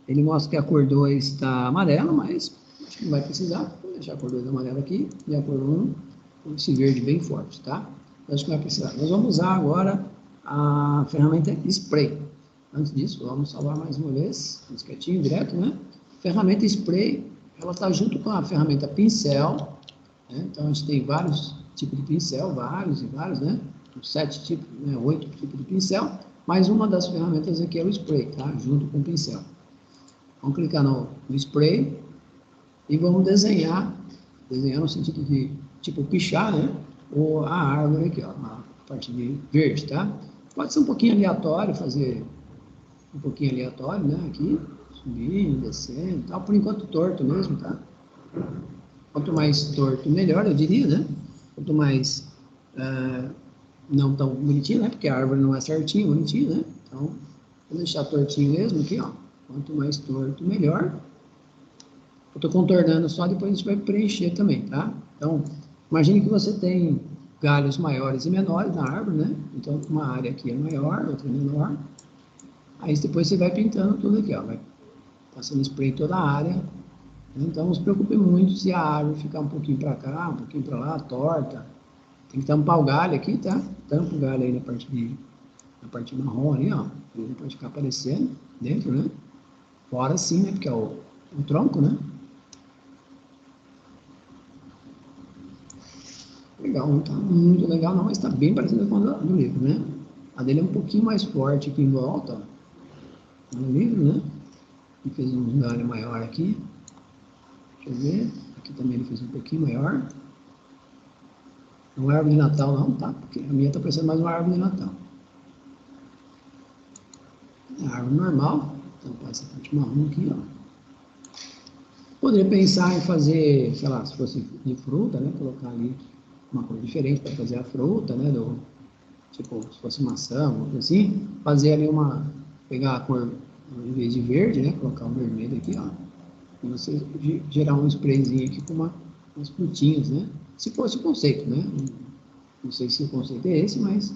Ele mostra que a cor 2 está amarela, mas acho que não vai precisar, vou deixar a cor 2 amarela aqui e a cor 1 com esse verde bem forte, tá? Acho que não vai precisar. Nós vamos usar agora a ferramenta Spray. Antes disso, vamos salvar mais uma vez, quietinho, direto, né? Ferramenta Spray, ela está junto com a ferramenta Pincel, né? Então a gente tem vários tipos de pincel, vários, né? 7 tipos, né? 8 tipos de pincel, mas uma das ferramentas aqui é o Spray, tá? Junto com o pincel. Vamos clicar no Spray e vamos desenhar no sentido de, tipo, pichar, né? Ou a árvore aqui, ó, a parte de verde, tá? Pode ser um pouquinho aleatório, fazer um pouquinho aleatório, né? Aqui, subindo, descendo, tal. Por enquanto torto mesmo, tá? Quanto mais torto, melhor, eu diria, né? Quanto mais não tão bonitinho, né? Porque a árvore não é certinho, bonitinho, né? Então, vou deixar tortinho mesmo aqui, ó. Quanto mais torto, melhor. Eu estou contornando só, depois a gente vai preencher também, tá? Então, imagine que você tem galhos maiores e menores na árvore, né? Então, uma área aqui é maior, outra é menor. Aí depois você vai pintando tudo aqui, ó. Vai passando spray em toda a área. Então, não se preocupe muito se a árvore ficar um pouquinho para cá, um pouquinho para lá, torta. Tem que tampar o galho aqui, tá? Tampa o galho aí na parte marrom ali, ó. Ele não pode ficar aparecendo dentro, né? Fora sim, né? Porque é o tronco, né? Legal, não tá muito legal não, mas está bem parecido com a do livro, né? A dele é um pouquinho mais forte aqui em volta, ó, no livro, né? Ele fez um galho maior aqui. Deixa eu ver. Aqui também ele fez um pouquinho maior. Não é árvore de Natal não, tá? Porque a minha tá parecendo mais uma árvore de Natal. É a árvore normal. Então passa essa parte marrom aqui, ó. Poderia pensar em fazer, sei lá, se fosse de fruta, né? Colocar ali uma cor diferente para fazer a fruta, né? Tipo, se fosse maçã, alguma coisa assim. Fazer ali pegar a cor, em vez de verde, né? Colocar um vermelho aqui, ó. E você gerar um sprayzinho aqui com umas frutinhas, né? Se fosse o conceito, né? Não sei se o conceito é esse, mas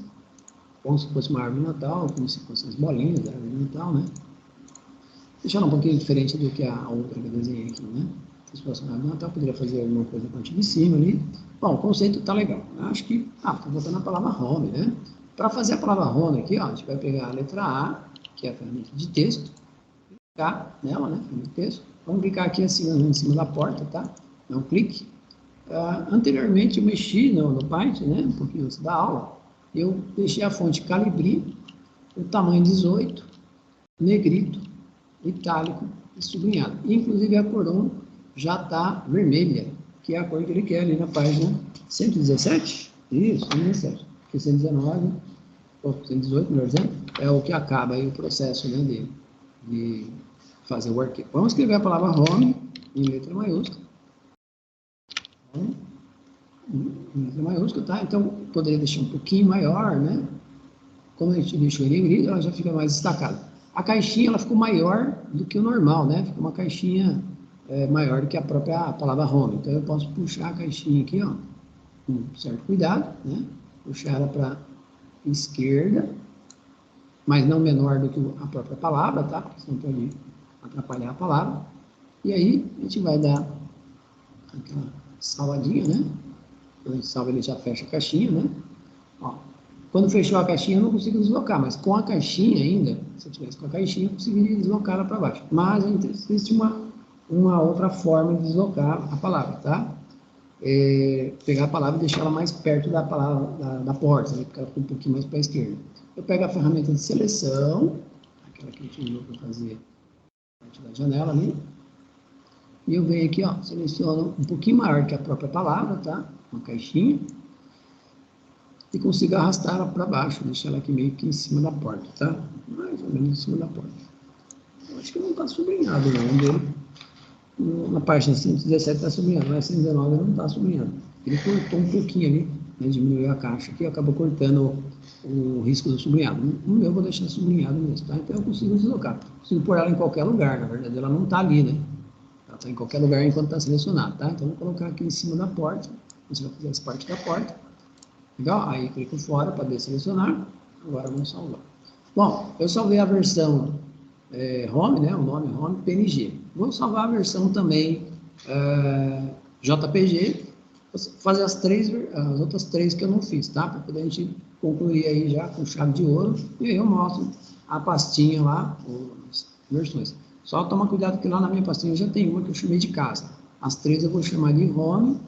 como se fosse uma árvore de Natal, como se fossem as bolinhas da árvore de Natal, né? Deixar um pouquinho diferente do que a outra que eu desenhei aqui, né? Se fosse uma árvore de Natal, poderia fazer alguma coisa a partir de cima ali. Bom, o conceito tá legal. Acho que, tô voltando a palavra home, né? Para fazer a palavra home aqui, ó, a gente vai pegar a letra A, que é a ferramenta de texto, clicar nela, né? Ferramenta de texto. Vamos clicar aqui assim, em cima da porta, tá? Dá um clique. Anteriormente eu mexi no Python, né? Um pouquinho antes da aula. Eu deixei a fonte Calibri, o tamanho 18, negrito, itálico e sublinhado. Inclusive a cor 1 já está vermelha, que é a cor que ele quer ali na página 117. Isso, 117. Porque 119, ou 118, melhor dizendo, é o que acaba aí o processo, né, de fazer o arquivo. Vamos escrever a palavra home em letra maiúscula. Em letra maiúscula, tá? Então, poderia deixar um pouquinho maior, né? Como a gente deixou ele em negrito, ela já fica mais destacada. A caixinha, ela ficou maior do que o normal, né? Ficou uma caixinha maior do que a própria palavra home. Então, eu posso puxar a caixinha aqui, ó, com certo cuidado, né? Puxar ela para a esquerda, mas não menor do que a própria palavra, tá? Porque senão pode atrapalhar a palavra. E aí, a gente vai dar aquela salvadinha, né? Quando a gente salva, ele já fecha a caixinha, né? Ó, quando fechou a caixinha, eu não consigo deslocar, mas com a caixinha ainda, se eu tivesse com a caixinha, eu conseguiria deslocar ela para baixo. Mas existe uma outra forma de deslocar a palavra, tá? Pegar a palavra e deixar ela mais perto da palavra, da porta, né? Porque ela fica um pouquinho mais para a esquerda. Eu pego a ferramenta de seleção, aquela que a gente usou para fazer a parte da janela ali, e eu venho aqui, ó, seleciono um pouquinho maior que a própria palavra, tá? Uma caixinha, e consigo arrastar ela para baixo, deixar ela aqui meio que em cima da porta, tá? Mais ou menos em cima da porta. Eu acho que não está sublinhado não, dele. Na página 117 está sublinhado, mas 119 não está sublinhado. Ele cortou um pouquinho ali, né, diminuiu a caixa aqui, acabou cortando o risco do sublinhado. No meu eu vou deixar sublinhado mesmo, tá? Então eu consigo deslocar. Consigo pôr ela em qualquer lugar, na verdade ela não está ali, né? Ela está em qualquer lugar enquanto está selecionado, tá? Então eu vou colocar aqui em cima da porta, você vai fazer essa parte da porta. Legal? Aí clico fora para desselecionar. Agora vamos salvar. Bom, eu salvei a versão home, né? O nome home PNG. Vou salvar a versão também JPG, fazer as outras três que eu não fiz, tá? Para poder a gente concluir aí já com chave de ouro, e aí eu mostro a pastinha lá, as versões. Só tomar cuidado que lá na minha pastinha já tem uma que eu chamei de casa. As três eu vou chamar de home,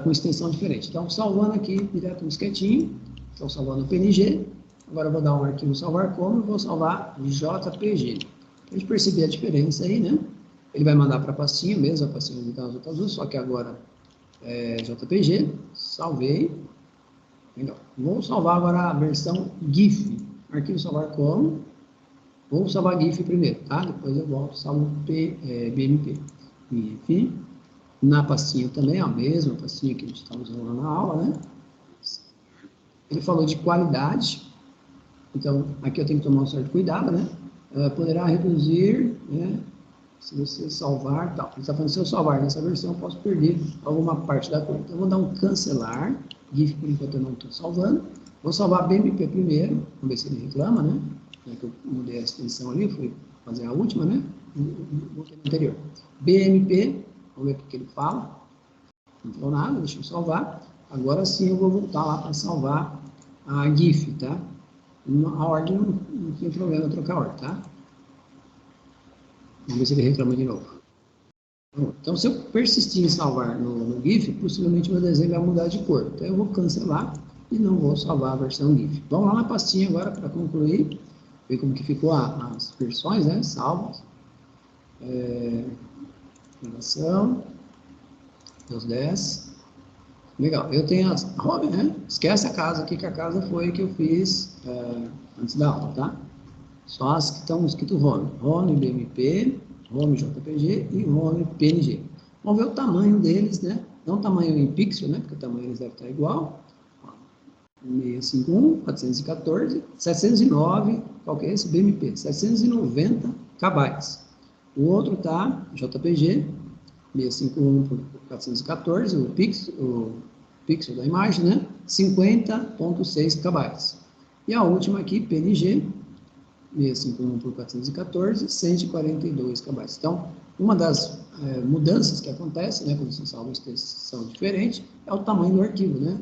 com extensão diferente. Então, salvando aqui direto no disquetinho, estou salvando o PNG, agora eu vou dar um arquivo salvar como e vou salvar JPG. Para a gente perceber a diferença aí, né? Ele vai mandar para a pastinha mesmo, a pastinha onde está as outras duas, só que agora JPG, salvei. Legal. Vou salvar agora a versão GIF. Arquivo salvar como. Vou salvar GIF primeiro, tá? Depois eu volto, salvo BMP. GIF. Na pastinha também, a mesma pastinha que a gente está usando lá na aula, né? Ele falou de qualidade. Então, aqui eu tenho que tomar um certo cuidado, né? Poderá reduzir, né? Se você salvar, tal. Ele está falando, se eu salvar nessa versão, eu posso perder alguma parte da coisa. Então, eu vou dar um cancelar. GIF, por enquanto, eu não estou salvando. Vou salvar BMP primeiro. Vamos ver se ele reclama, né? Já que eu mudei a extensão ali, fui fazer a última, né? Voltei no anterior. BMP, vamos ver o que ele fala. Não falou nada, deixa eu salvar. Agora sim eu vou voltar lá para salvar a GIF, tá? A ordem não tem problema trocar a ordem, tá? Vamos ver se ele reclama de novo. Então, se eu persistir em salvar no GIF, possivelmente meu desenho vai mudar de cor. Então, eu vou cancelar e não vou salvar a versão GIF. Vamos lá na pastinha agora para concluir. Ver como que ficou as versões, né? Salvas. Relação. Os 10. Legal. Eu tenho as home, né? Esquece a casa aqui, que a casa foi que eu fiz antes da aula, tá? Só as que estão escrito home. Home BMP, home JPG e home PNG. Vamos ver o tamanho deles, né? Não o tamanho em pixel, né? Porque o tamanho eles devem estar igual. 651, 414, 709, qual que é esse? BMP, 790 KB. O outro tá JPG, 651 por 414, o pixel da imagem, né? 50.6 KB. E a última aqui, PNG, 651 por 414, 142 KB. Então, uma das mudanças que acontece, né, quando você salva uma extensão diferente, é o tamanho do arquivo, né?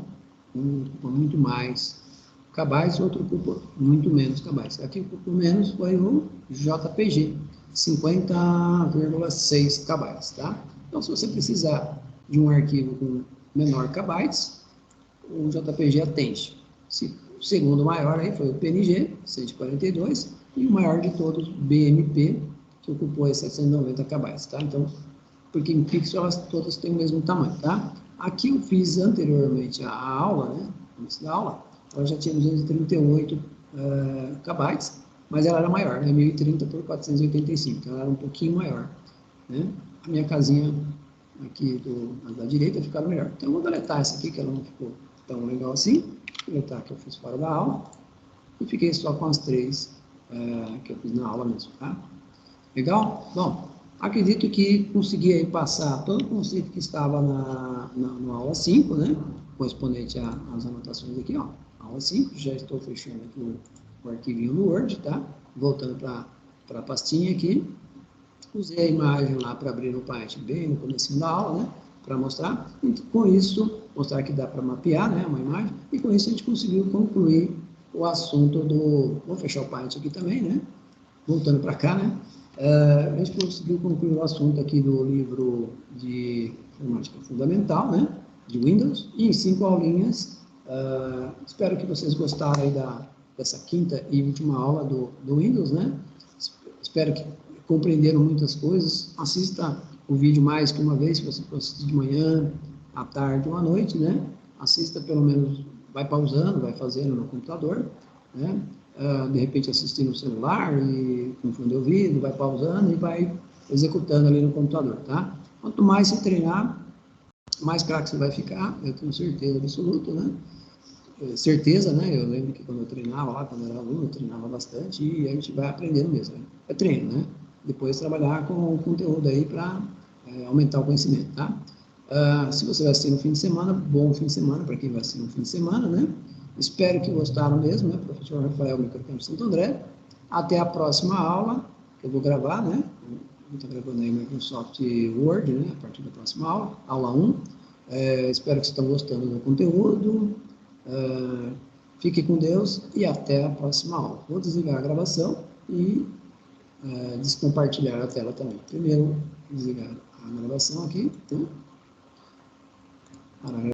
Um ocupa muito mais KB, outro ocupa muito menos KB. Aqui ocupou menos foi o JPG, 50,6 KB, tá? Então, se você precisar de um arquivo com menor KB, o JPG atende. O segundo maior aí foi o PNG, 142, e o maior de todos, BMP, que ocupou aí 790 KB, tá? Então, porque em pixel elas todas têm o mesmo tamanho, tá? Aqui eu fiz anteriormente a aula, né? Antes da aula, ela já tinha 238 KB, mas ela era maior, né? 1030 por 485, então ela era um pouquinho maior, né? A minha casinha aqui da direita ficaram melhor. Então eu vou deletar essa aqui, que ela não ficou tão legal assim. Vou deletar que eu fiz fora da aula. E fiquei só com as três que eu fiz na aula mesmo, tá? Legal? Bom, acredito que consegui aí passar todo o conceito que estava na aula 5, né? Correspondente às anotações aqui, ó. Aula 5, já estou fechando aqui o arquivinho no Word, tá? Voltando para a pastinha aqui. Usei a imagem lá para abrir no Paint bem no começo da aula, né? Para mostrar. E com isso, mostrar que dá para mapear, né? Uma imagem. E com isso a gente conseguiu concluir o assunto do... Vou fechar o Paint aqui também, né? Voltando para cá, né? A gente conseguiu concluir o assunto aqui do livro de Informática Fundamental, né? De Windows. E em 5 aulinhas. Espero que vocês gostaram aí dessa quinta e última aula do Windows, né? Espero que compreenderam muitas coisas. Assista o vídeo mais que uma vez, se você for assistir de manhã, à tarde ou à noite, né? Assista pelo menos, vai pausando, vai fazendo no computador, né? De repente assistir no celular e com fone de ouvido, vai pausando e vai executando ali no computador, tá? Quanto mais você treinar, mais craque você vai ficar, eu tenho certeza absoluta, né? Certeza, né? Eu lembro que quando eu treinava lá, quando eu era aluno, eu treinava bastante e a gente vai aprendendo mesmo, né? É treino, né? Depois trabalhar com o conteúdo aí para aumentar o conhecimento, tá? Se você vai assistir no fim de semana, bom fim de semana para quem vai assistir no fim de semana, né? Espero que gostaram mesmo, né? Professor Rafael, Microcampo Santo André. Até a próxima aula, que eu vou gravar, né? Está gravando aí Microsoft Word, né, a partir da próxima aula, aula 1. Espero que vocês estão gostando do conteúdo. Fique com Deus e até a próxima aula. Vou desligar a gravação e descompartilhar a tela também. Primeiro, desligar a gravação aqui. Então,